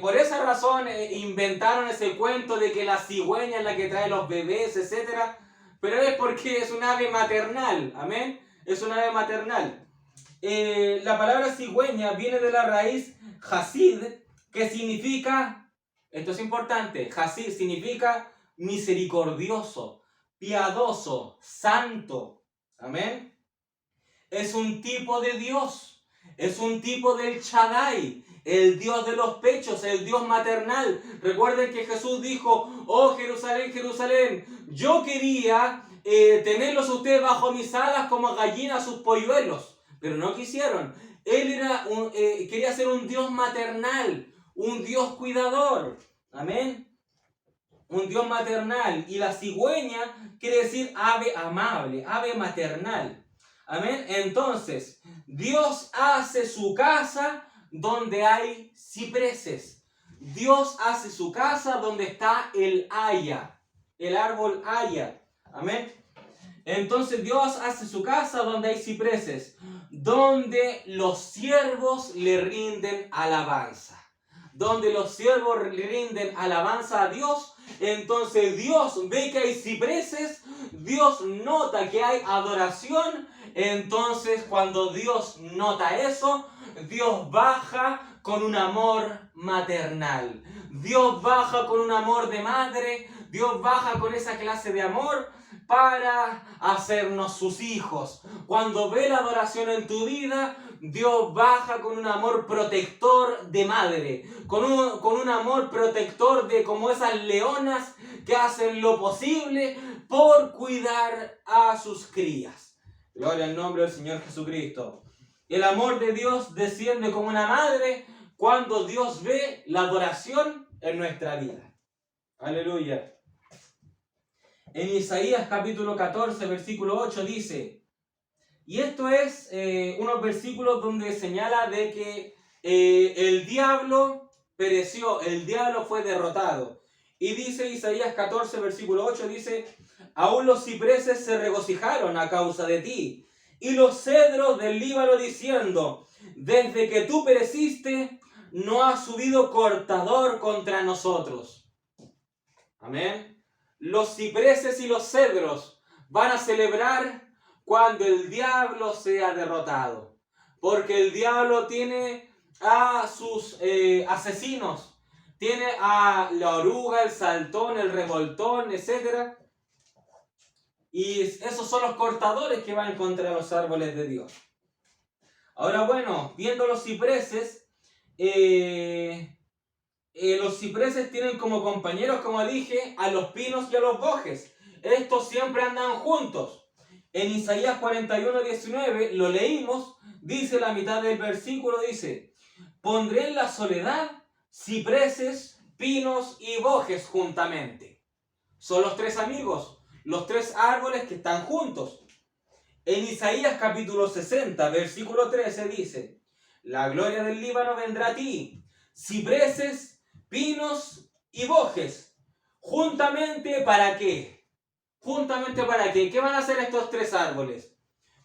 Por esa razón inventaron ese cuento de que la cigüeña es la que trae los bebés, etc. Pero es porque es un ave maternal. Amén. Es un ave maternal. La palabra cigüeña viene de la raíz hasid, que significa, esto es importante, hasid significa misericordioso, piadoso, santo. Amén. Es un tipo de Dios, es un tipo del Shaddai, el Dios de los pechos, el Dios maternal. Recuerden que Jesús dijo: oh Jerusalén, Jerusalén, yo quería tenerlos ustedes bajo mis alas como gallinas sus polluelos, pero no quisieron. Él quería ser un Dios maternal, un Dios cuidador. Amén. Un Dios maternal. Y la cigüeña quiere decir ave amable, ave maternal. Amén. Entonces, Dios hace su casa donde hay cipreses. Dios hace su casa donde está el haya, el árbol haya. Amén. Entonces Dios hace su casa donde hay cipreses, donde los siervos le rinden alabanza. Donde los siervos le rinden alabanza a Dios, entonces Dios ve que hay cipreses, Dios nota que hay adoración. Entonces cuando Dios nota eso, Dios baja con un amor maternal. Dios baja con un amor de madre. Dios baja con esa clase de amor para hacernos sus hijos. Cuando ve la adoración en tu vida, Dios baja con un amor protector de madre, con un amor protector de como esas leonas que hacen lo posible por cuidar a sus crías. Gloria al nombre del Señor Jesucristo. El amor de Dios desciende como una madre cuando Dios ve la adoración en nuestra vida. Aleluya. En Isaías capítulo 14, versículo 8 dice, y esto es unos versículos donde señala de que el diablo pereció, el diablo fue derrotado. Y dice Isaías 14, versículo 8, dice, aún los cipreses se regocijaron a causa de ti, y los cedros del Líbano diciendo, desde que tú pereciste, no ha subido cortador contra nosotros. Amén. Los cipreses y los cedros van a celebrar cuando el diablo sea derrotado. Porque el diablo tiene a sus asesinos. Tiene a la oruga, el saltón, el revoltón, etc. Y esos son los cortadores que van contra los árboles de Dios. Ahora bueno, viendo los cipreses, los cipreses tienen como compañeros, como dije, a los pinos y a los bojes. Estos siempre andan juntos. En Isaías 41, 19, lo leímos, dice la mitad del versículo, dice, pondré en la soledad cipreses, pinos y bojes juntamente. Son los tres amigos, los tres árboles que están juntos. En Isaías capítulo 60, versículo 13 dice, la gloria del Líbano vendrá a ti, cipreses, pinos y bojes, juntamente ¿para qué? ¿Juntamente para qué? ¿Qué van a hacer estos tres árboles?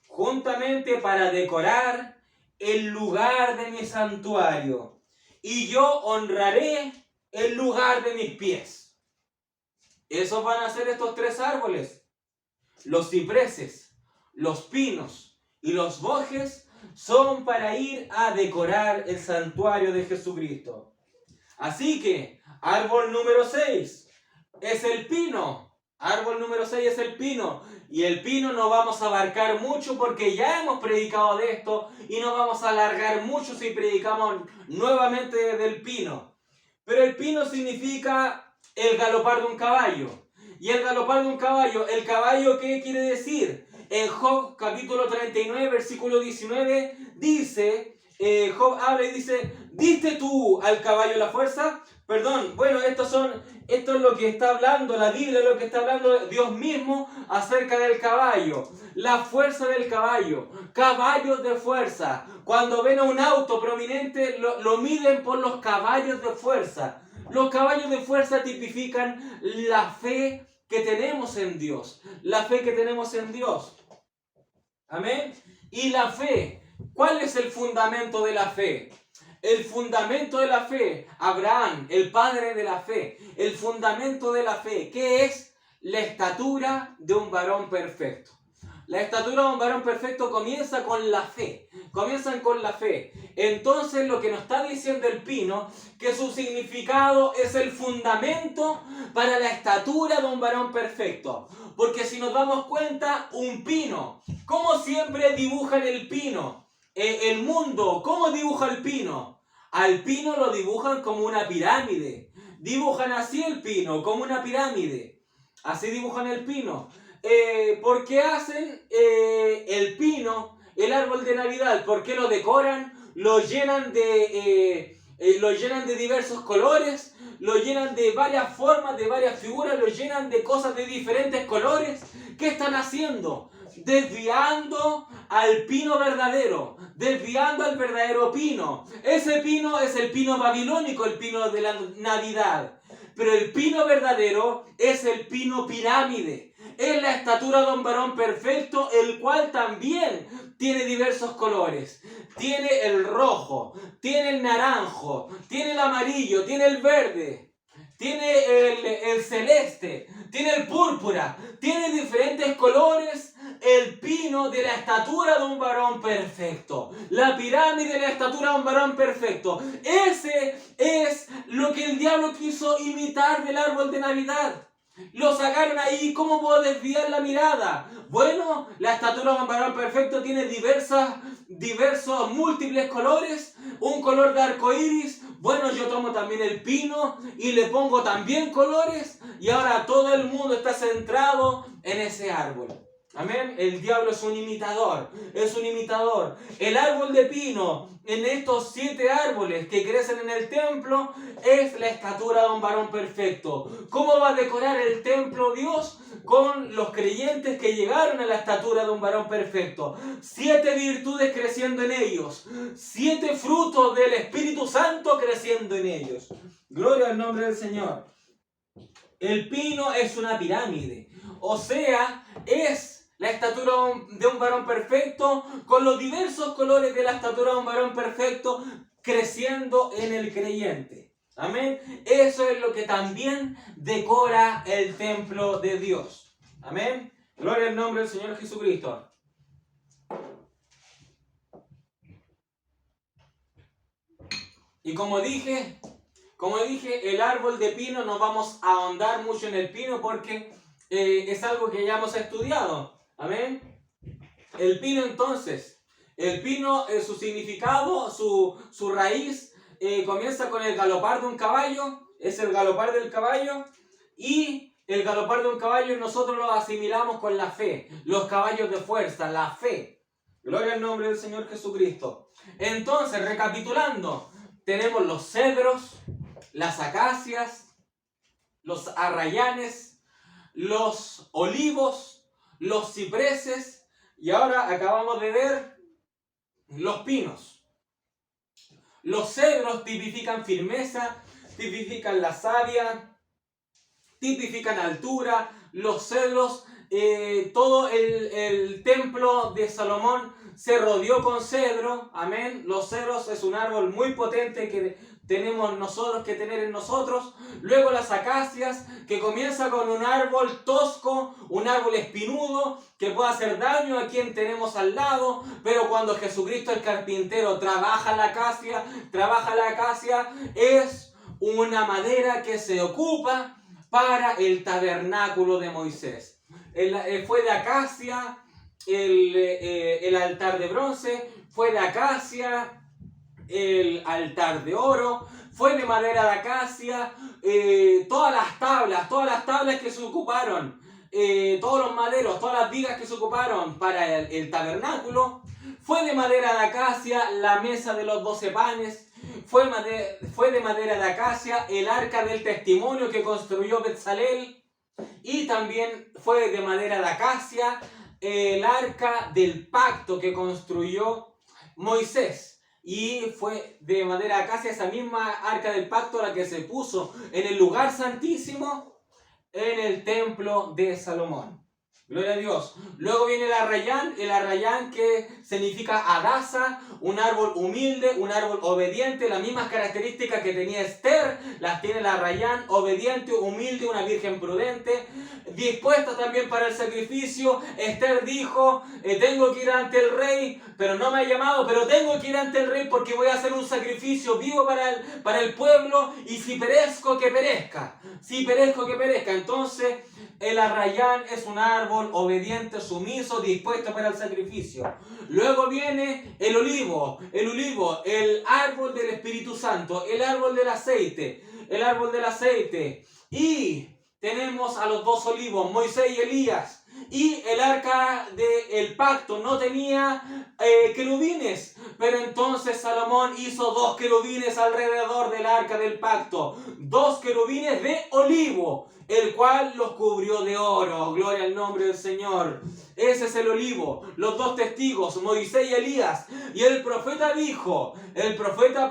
Juntamente para decorar el lugar de mi santuario, y yo honraré el lugar de mis pies. Esos van a ser estos tres árboles. Los cipreses, los pinos y los bojes son para ir a decorar el santuario de Jesucristo. Así que, árbol número 6 es el pino. Árbol número 6 es el pino. Y el pino no vamos a abarcar mucho porque ya hemos predicado de esto y no vamos a alargar mucho si predicamos nuevamente del pino. Pero el pino significa el galopar de un caballo. Y el galopar de un caballo, ¿el caballo qué quiere decir? En Job capítulo 39, versículo 19, dice Job habla y dice, ¿diste tú al caballo la fuerza? Perdón, bueno, esto es lo que está hablando la Biblia, lo que está hablando Dios mismo acerca del caballo. La fuerza del caballo, caballos de fuerza. Cuando ven a un auto prominente, lo miden por los caballos de fuerza. Los caballos de fuerza tipifican la fe que tenemos en Dios. La fe que tenemos en Dios. Amén. Y la fe, ¿cuál es el fundamento de la fe? El fundamento de la fe, Abraham, el padre de la fe, el fundamento de la fe, ¿qué es? La estatura de un varón perfecto. La estatura de un varón perfecto comienza con la fe, comienzan con la fe. Entonces lo que nos está diciendo el pino, que su significado es el fundamento para la estatura de un varón perfecto. Porque si nos damos cuenta, un pino, ¿cómo siempre dibujan el pino? El mundo, ¿cómo dibuja el pino? Al pino lo dibujan como una pirámide. Dibujan así el pino, como una pirámide. Así dibujan el pino. ¿Por qué hacen el pino, el árbol de Navidad? ¿Por qué lo decoran? Lo llenan de diversos colores, lo llenan de varias formas, de varias figuras, lo llenan de cosas de diferentes colores. ¿Qué están haciendo? Desviando al pino verdadero, desviando al verdadero pino. Ese pino es el pino babilónico, el pino de la Navidad. Pero el pino verdadero es el pino pirámide. Es la estatura de un varón perfecto, el cual también tiene diversos colores. Tiene el rojo, tiene el naranjo, tiene el amarillo, tiene el verde, tiene el celeste, tiene el púrpura, tiene diferentes colores. El pino de la estatura de un varón perfecto, la pirámide de la estatura de un varón perfecto. Ese es lo que el diablo quiso imitar del árbol de Navidad. Lo sacaron ahí. ¿Cómo puedo desviar la mirada? Bueno, la estatura de un varón perfecto tiene diversos múltiples colores. Un color de arco iris. Bueno, yo tomo también el pino y le pongo también colores. Y ahora todo el mundo está centrado en ese árbol. Amén. El diablo es un imitador. Es un imitador. El árbol de pino, en estos 7 árboles que crecen en el templo, es la estatura de un varón perfecto. ¿Cómo va a decorar el templo Dios? Con los creyentes que llegaron a la estatura de un varón perfecto. 7 virtudes creciendo en ellos. 7 frutos del Espíritu Santo creciendo en ellos. Gloria al nombre del Señor. El pino es una pirámide. O sea, es la estatura de un varón perfecto, con los diversos colores de la estatura de un varón perfecto, creciendo en el creyente. Amén. Eso es lo que también decora el templo de Dios. Amén. Gloria al nombre del Señor Jesucristo. Y como dije, el árbol de pino, no vamos a ahondar mucho en el pino porque es algo que ya hemos estudiado. Amén. El pino entonces, su significado, su raíz, comienza con el galopar de un caballo, es el galopar del caballo, y el galopar de un caballo nosotros lo asimilamos con la fe, los caballos de fuerza, la fe. Gloria al nombre del Señor Jesucristo. Entonces, recapitulando, tenemos los cedros, las acacias, los arrayanes, los olivos, los cipreses, y ahora acabamos de ver los pinos. Los cedros tipifican firmeza, tipifican la savia, tipifican altura. Los cedros, todo el templo de Salomón se rodeó con cedro. Amén. Los cedros es un árbol muy potente que tenemos nosotros que tener en nosotros. Luego las acacias, que comienza con un árbol tosco, un árbol espinudo, que puede hacer daño a quien tenemos al lado, pero cuando Jesucristo el carpintero trabaja la acacia, es una madera que se ocupa para el tabernáculo de Moisés. Fue de acacia el altar de bronce, fue de acacia el altar de oro, fue de madera de acacia, todas las tablas que se ocuparon todos los maderos, todas las vigas que se ocuparon para el tabernáculo, fue de madera de acacia la mesa de los 12 panes, fue de madera de acacia el arca del testimonio que construyó Betzalel, y también fue de madera de acacia el arca del pacto que construyó Moisés. Y fue de madera de acacia esa misma arca del pacto la que se puso en el lugar santísimo en el templo de Salomón. Gloria a Dios. Luego viene el arrayán que significa Adasa, un árbol humilde, un árbol obediente, las mismas características que tenía Esther, las tiene el arrayán, obediente, humilde, una virgen prudente, dispuesta también para el sacrificio. Esther dijo, tengo que ir ante el rey, pero no me ha llamado, pero tengo que ir ante el rey porque voy a hacer un sacrificio vivo para el pueblo, y si perezco, que perezca. Si perezco, que perezca. Entonces, el arrayán es un árbol obediente, sumiso, dispuesto para el sacrificio. Luego viene el olivo, el árbol del Espíritu Santo, el árbol del aceite, Y tenemos a los 2 olivos, Moisés y Elías. Y el arca del pacto no tenía querubines, pero entonces Salomón hizo 2 querubines alrededor del arca del pacto, 2 querubines de olivo, el cual los cubrió de oro. Gloria al nombre del Señor. Ese es el olivo, los 2 testigos, Moisés y Elías. Y el profeta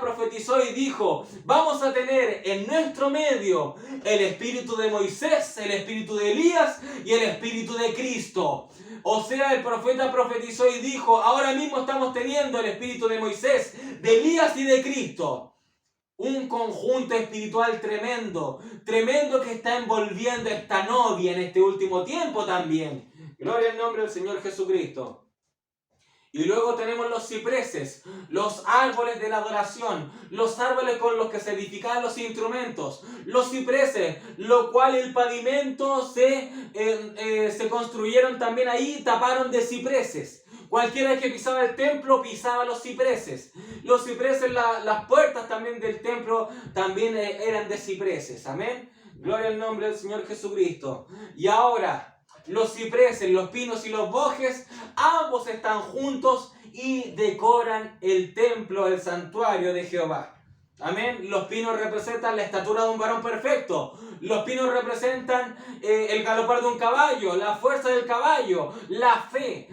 profetizó y dijo, vamos a tener en nuestro medio el espíritu de Moisés, el espíritu de Elías y el espíritu de Cristo. O sea, el profeta profetizó y dijo, ahora mismo estamos teniendo el espíritu de Moisés, de Elías y de Cristo. Un conjunto espiritual tremendo que está envolviendo esta novia en este último tiempo también. Gloria al nombre del Señor Jesucristo. Y luego tenemos los cipreses, los árboles de la adoración, los árboles con los que se edificaban los instrumentos, los cipreses, lo cual el pavimento se construyeron también ahí, taparon de cipreses. Cualquiera que pisaba el templo pisaba los cipreses. Los cipreses, las puertas también del templo también eran de cipreses. Amén. Gloria al nombre del Señor Jesucristo. Y ahora, los cipreses, los pinos y los bojes, ambos están juntos y decoran el templo, el santuario de Jehová. Amén. Los pinos representan la estatura de un varón perfecto. Los pinos representan el galopar de un caballo, la fuerza del caballo, la fe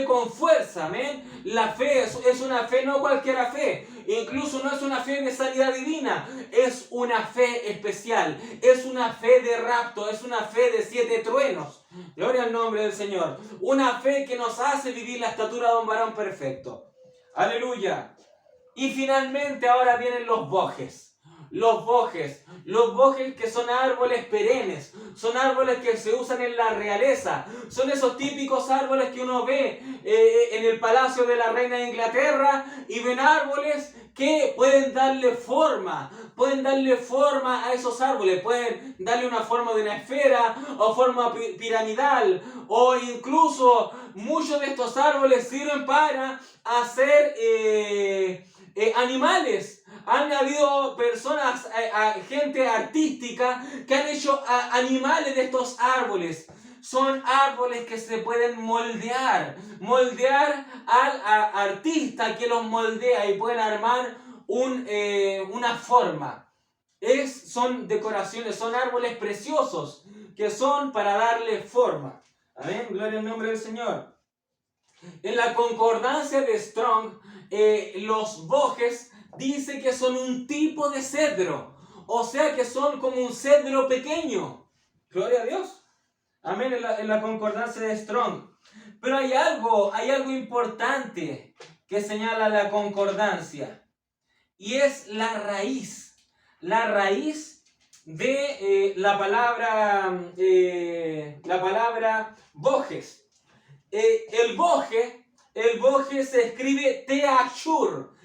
con fuerza. Amén. La fe es una fe, no cualquiera fe. Incluso no es una fe de sanidad divina, es una fe especial, es una fe de rapto, es una fe de 7 truenos. Gloria al nombre del Señor. Una fe que nos hace vivir la estatura de un varón perfecto. Aleluya. Y finalmente ahora vienen los bojes. Los bojes que son árboles perennes, son árboles que se usan en la realeza, son esos típicos árboles que uno ve en el palacio de la reina de Inglaterra, y ven árboles que pueden darle forma a esos árboles, pueden darle una forma de una esfera o forma piramidal, o incluso muchos de estos árboles sirven para hacer animales. Han habido personas, gente artística que han hecho animales de estos árboles. Son árboles que se pueden moldear al artista que los moldea, y pueden armar una forma. Son decoraciones, son árboles preciosos que son para darle forma. Amén, gloria al nombre del Señor. En la concordancia de Strong, los bojes dice que son un tipo de cedro, o sea que son como un cedro pequeño. Gloria a Dios. Amén, en la concordancia de Strong. Pero hay algo importante que señala la concordancia, y es la raíz de la palabra bojes. El boje se escribe teachur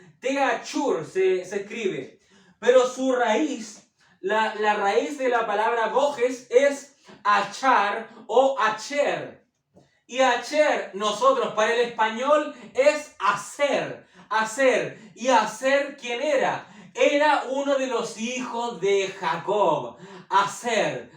se escribe, pero su raíz, la raíz de la palabra bojes es achar o acher. Y acher, nosotros para el español, es hacer. ¿Y hacer quién era? Era uno de los hijos de Jacob. Aser.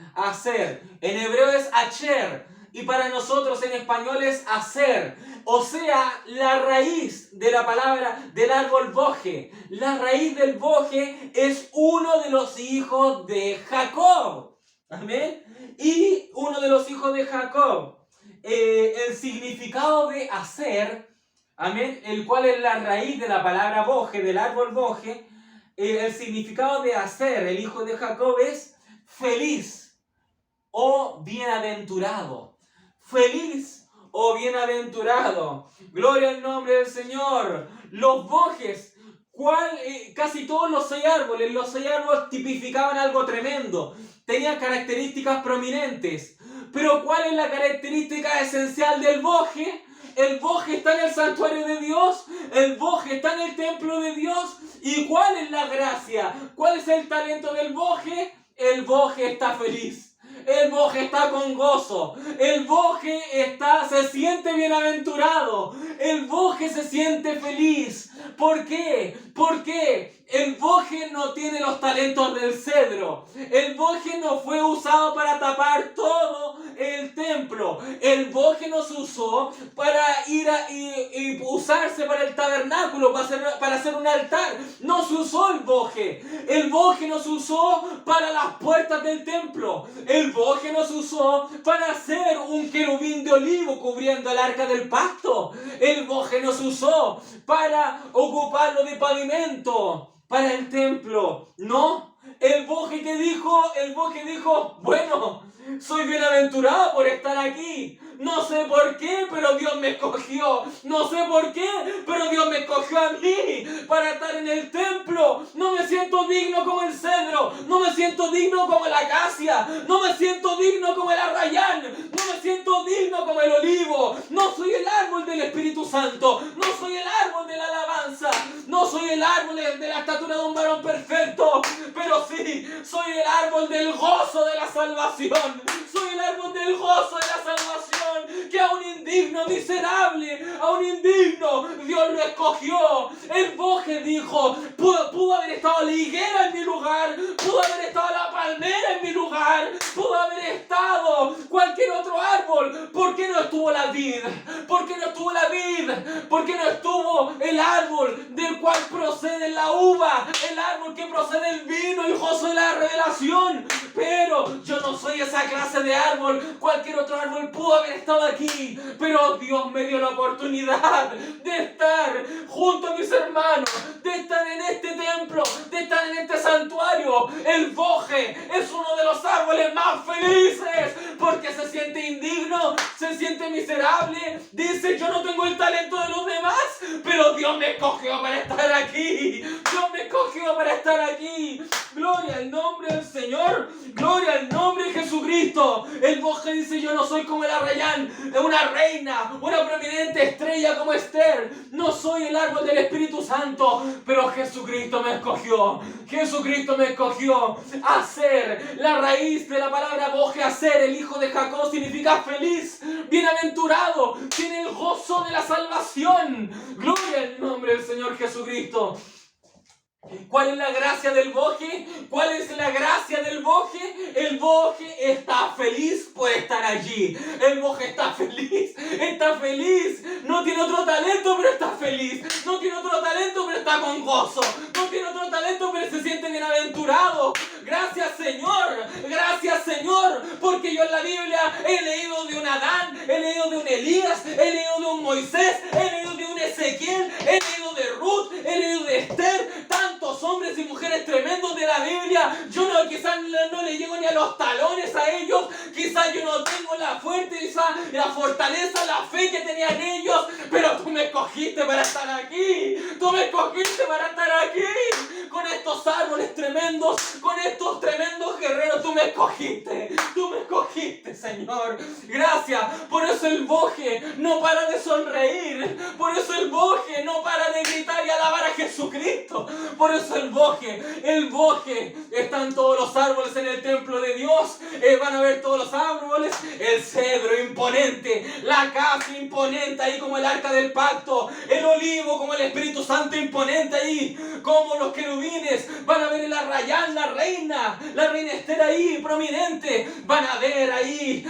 En hebreo es Acher. Y para nosotros en español es Aser. O sea, la raíz de la palabra del árbol boje. La raíz del boje es uno de los hijos de Jacob. Amén. Y uno de los hijos de Jacob. El significado de Aser, amén, el cual es la raíz de la palabra boje, del árbol boje. El significado de Aser, el hijo de Jacob, es feliz o bienaventurado. Feliz o bienaventurado. Gloria al nombre del Señor. Los bojes, casi todos los 6 árboles tipificaban algo tremendo. Tenían características prominentes. Pero ¿cuál es la característica esencial del boje? El boje está en el santuario de Dios, el boje está en el templo de Dios. ¿Y cuál es la gracia? ¿Cuál es el talento del boje? El boje está feliz. El boje está con gozo. El boje se siente bienaventurado. El boje se siente feliz. ¿Por qué? Porque el boje no tiene los talentos del cedro. El boje no fue usado para tapar todo el templo. El boje no se usó para ir y usarse para el tabernáculo, para hacer un altar. No se usó el boje. El boje no se usó para las puertas del templo. El boje no se usó para hacer un querubín de olivo cubriendo el arca del pacto. El boje no se usó para ocuparlo de pavimento para el templo. No, el boje dijo, bueno, soy bienaventurado por estar aquí. No sé por qué, pero Dios me escogió. No sé por qué, pero Dios me escogió a mí para estar en el templo. No me siento digno como el cedro. No me siento digno como la acacia. No me siento digno como el arrayán. No me siento digno como el olivo. No soy el árbol del Espíritu Santo. No soy el árbol de la alabanza. No soy el árbol de la estatura de un varón perfecto. Pero sí, soy el árbol del gozo de la salvación. Soy el árbol del gozo de la salvación. Que a un indigno, miserable, a un indigno, Dios lo escogió. El boje dijo, pudo haber estado la higuera en mi lugar, pudo haber estado la palmera en mi lugar, pudo haber estado cualquier otro árbol. ¿Por qué no estuvo la vid? ¿Por qué no estuvo la vid? ¿Por qué no estuvo el árbol del cual procede la uva? El árbol que procede el vino, el gozo de la revelación. Pero yo no soy esa clase de árbol. Cualquier otro árbol pudo haber estado aquí, pero Dios me dio la oportunidad de estar junto a mis hermanos, de estar en este templo, de estar en este santuario. El boje es uno de los árboles más felices porque se siente indigno, se siente miserable, dice, yo no tengo el talento de los demás, pero Dios me escogió para estar aquí. Dios me escogió para estar aquí. Gloria al nombre del Señor, gloria al nombre de Jesucristo. El boje dice, yo no soy como el arrayán, una reina, una prominente estrella como Esther. No soy el árbol del Espíritu Santo, pero Jesucristo me escogió. Jesucristo me escogió. Aser, la raíz de la palabra boje, Aser, el hijo de Jacob, significa feliz, bienaventurado, tiene el gozo de la salvación. Gloria al nombre del Señor Jesucristo. ¿Cuál es la gracia del boje? ¿Cuál es la gracia del boje? El boje está feliz por estar allí. El boje está feliz. No tiene otro talento, pero está feliz. No tiene otro talento, pero está con gozo. No tiene otro talento, pero se siente bienaventurado. Gracias, Señor, porque yo en la Biblia he leído de un Adán, he leído de un Elías, he leído de un Moisés, he leído de un Ezequiel, he leído de Ruth, he leído de Esther, tantos hombres y mujeres tremendos de la Biblia. Yo quizás no le llego ni a los talones a ellos, quizás yo no tengo la fortaleza, la fe que tenían ellos, pero tú me escogiste para estar aquí. Tú me escogiste para estar aquí, con estos árboles tremendos, con estos tremendos guerreros. Tú me escogiste, Señor. Gracias. Por eso el boje no para de sonreír, por eso el boje no para de gritar y alabar a Jesucristo. Jesucristo. Por eso el bosque están todos los árboles en el templo de Dios. Van a ver todos los árboles, el cedro imponente, la casa imponente ahí como el arca del pacto, el olivo como el Espíritu Santo imponente ahí, como los querubines. Van a ver el arrayán, la reina Esther ahí prominente. Van a ver ahí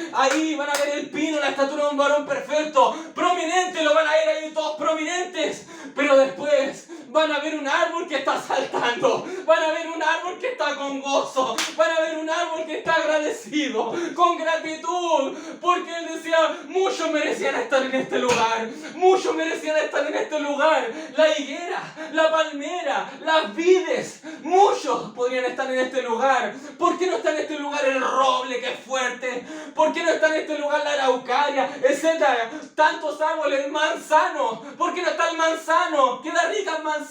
van a ver el pino, la estatura de un varón perfecto, prominente, lo van a ver ahí todos prominentes. Pero después van a ver un árbol que está saltando, van a ver un árbol que está con gozo, van a ver un árbol que está agradecido, con gratitud, porque él decía, muchos merecían estar en este lugar, muchos merecían estar en este lugar. La higuera, la palmera, las vides, muchos podrían estar en este lugar. ¿Por qué no está en este lugar el roble que es fuerte? ¿Por qué no está en este lugar la araucaria, etcétera? Tantos árboles, manzanos. ¿Por qué no está el manzano? Que da ricas manzanas.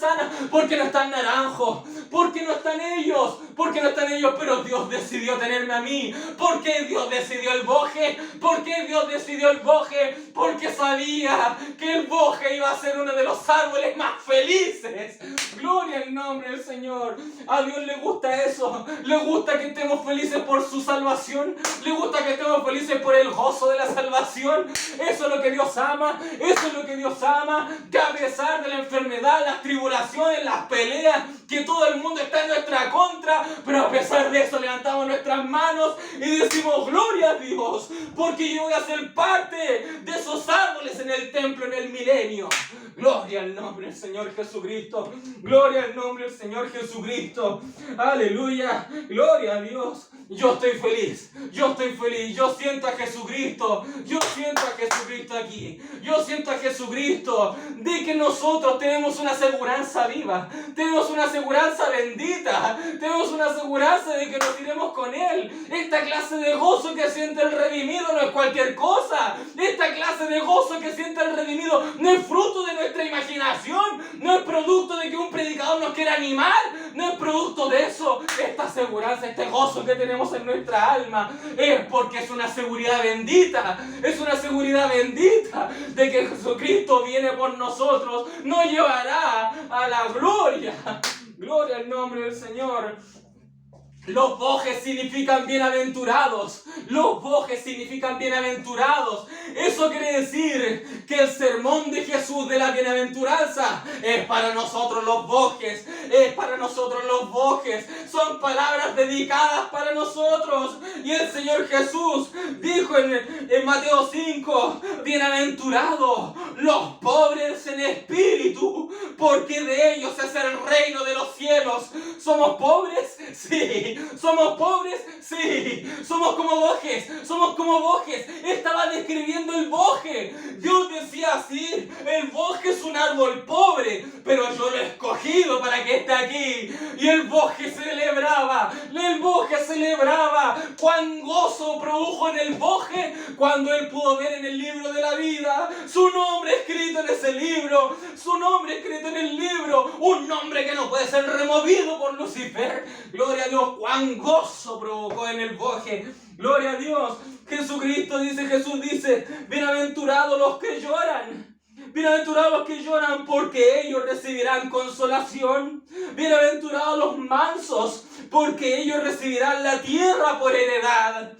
¿Por qué no está el naranjo? ¿Por qué no están ellos? ¿Por qué no están ellos? Pero Dios decidió tenerme a mí. ¿Por qué Dios decidió el bosque? ¿Por qué Dios decidió el bosque? Porque sabía que el bosque iba a ser uno de los árboles más felices. Gloria al nombre del Señor. A Dios le gusta eso. Le gusta que estemos felices por su salvación. Le gusta que estemos felices por el gozo de la salvación. Eso es lo que Dios ama. Eso es lo que Dios ama. Que a pesar de la enfermedad, las tribulaciones, las peleas, que todo el mundo está en nuestra contra, pero a pesar de eso levantamos nuestras manos y decimos, gloria a Dios, porque yo voy a ser parte de esos árboles en el templo en el milenio. Gloria al nombre del Señor Jesucristo. Gloria al nombre del Señor Jesucristo. Aleluya. Gloria a Dios. Yo estoy feliz. Yo estoy feliz. Yo siento a Jesucristo. Yo siento a Jesucristo aquí. Yo siento a Jesucristo de que nosotros tenemos una aseguranza viva. Tenemos una aseguranza bendita. Tenemos una aseguranza de que nos iremos con Él. Esta clase de gozo que siente el redimido no es cualquier cosa. Esta clase de gozo que siente el redimido no es fruto de nuestra imaginación. No es producto de que un predicador nos quiera animar. No es producto de eso. Esta aseguranza, este gozo que tenemos en nuestra alma es porque es una seguridad bendita. Es una seguridad bendita de que Jesucristo viene por nosotros. Nos llevará a la gloria. Gloria al nombre del Señor. Los bosques significan bienaventurados. Los bosques significan bienaventurados. Eso quiere decir que el sermón de Jesús de la bienaventuranza es para nosotros los bosques. Es para nosotros los bosques. Son palabras dedicadas para nosotros. Y el Señor Jesús dijo en Mateo 5, bienaventurados los pobres en espíritu, porque de ellos es el reino de los cielos. ¿Somos pobres? Sí. ¿Somos pobres? Sí. ¿Somos como bosques? Somos como bosques. Estaba describiendo el bosque. Dios decía así, el bosque es un árbol pobre, pero yo lo he escogido para que esté aquí. Y el bosque celebraba. El bosque celebraba. Cuán gozo produjo en el bosque cuando él pudo ver en el libro de la vida su nombre escrito en ese libro. Su nombre escrito en el libro. Un nombre que no puede ser removido por Lucifer. Gloria a Dios. Cuán gozo provocó en el bosque. Gloria a Dios. Jesús dice, bienaventurados los que lloran. Bienaventurados los que lloran, porque ellos recibirán consolación. Bienaventurados los mansos, porque ellos recibirán la tierra por heredad.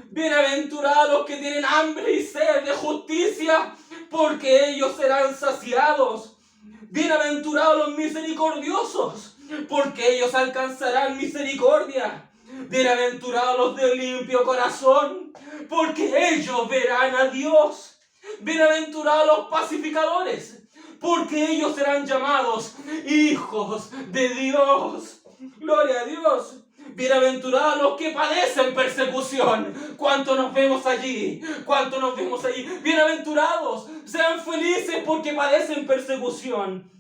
Bienaventurados los que tienen hambre y sed de justicia, porque ellos serán saciados. Bienaventurados los misericordiosos, porque ellos alcanzarán misericordia. Bienaventurados los de limpio corazón, porque ellos verán a Dios. Bienaventurados los pacificadores, porque ellos serán llamados hijos de Dios. Gloria a Dios. Bienaventurados los que padecen persecución. ¿Cuánto nos vemos allí? ¿Cuánto nos vemos allí? Bienaventurados, sean felices porque padecen persecución.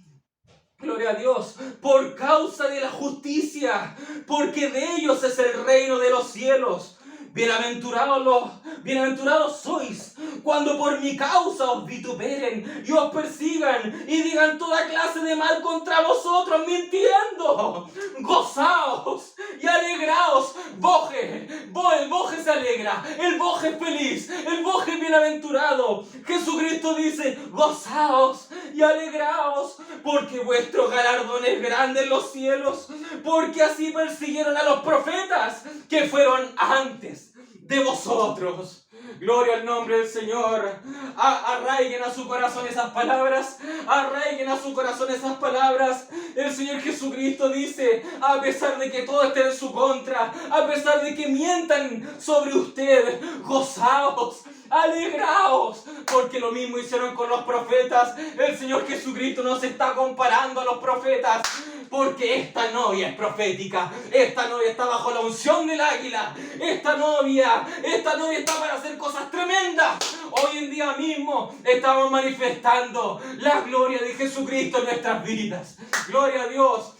Gloria a Dios, por causa de la justicia, porque de ellos es el reino de los cielos. Bienaventurados sois cuando por mi causa os vituperen y os persigan y digan toda clase de mal contra vosotros mintiendo. Gozaos y alegraos. El boje se alegra, el boje es feliz, el boje es bienaventurado. Jesucristo dice, gozaos y alegraos, porque vuestro galardón es grande en los cielos, porque así persiguieron a los profetas que fueron antes de vosotros. Gloria al nombre del Señor. Arraiguen a su corazón esas palabras. Arraiguen a su corazón esas palabras. El Señor Jesucristo dice, a pesar de que todo esté en su contra, a pesar de que mientan sobre usted, gozaos, alegraos, porque lo mismo hicieron con los profetas. El Señor Jesucristo no se está comparando a los profetas, porque esta novia es profética. Esta novia está bajo la unción del águila. Esta novia está para hacer cosas tremendas. Hoy en día mismo estamos manifestando la gloria de Jesucristo en nuestras vidas. Gloria a Dios.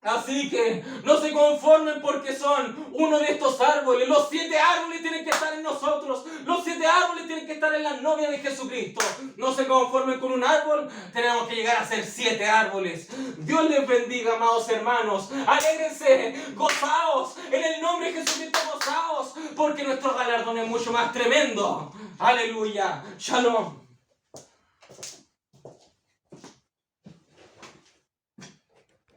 Así que no se conformen porque son uno de estos árboles. Los 7 árboles tienen que estar en nosotros. Los 7 árboles tienen que estar en la novia de Jesucristo. No se conformen con un árbol. Tenemos que llegar a ser 7 árboles. Dios les bendiga, amados hermanos. Alégrense, gozaos. En el nombre de Jesucristo gozaos, porque nuestro galardón es mucho más tremendo. Aleluya. Shalom.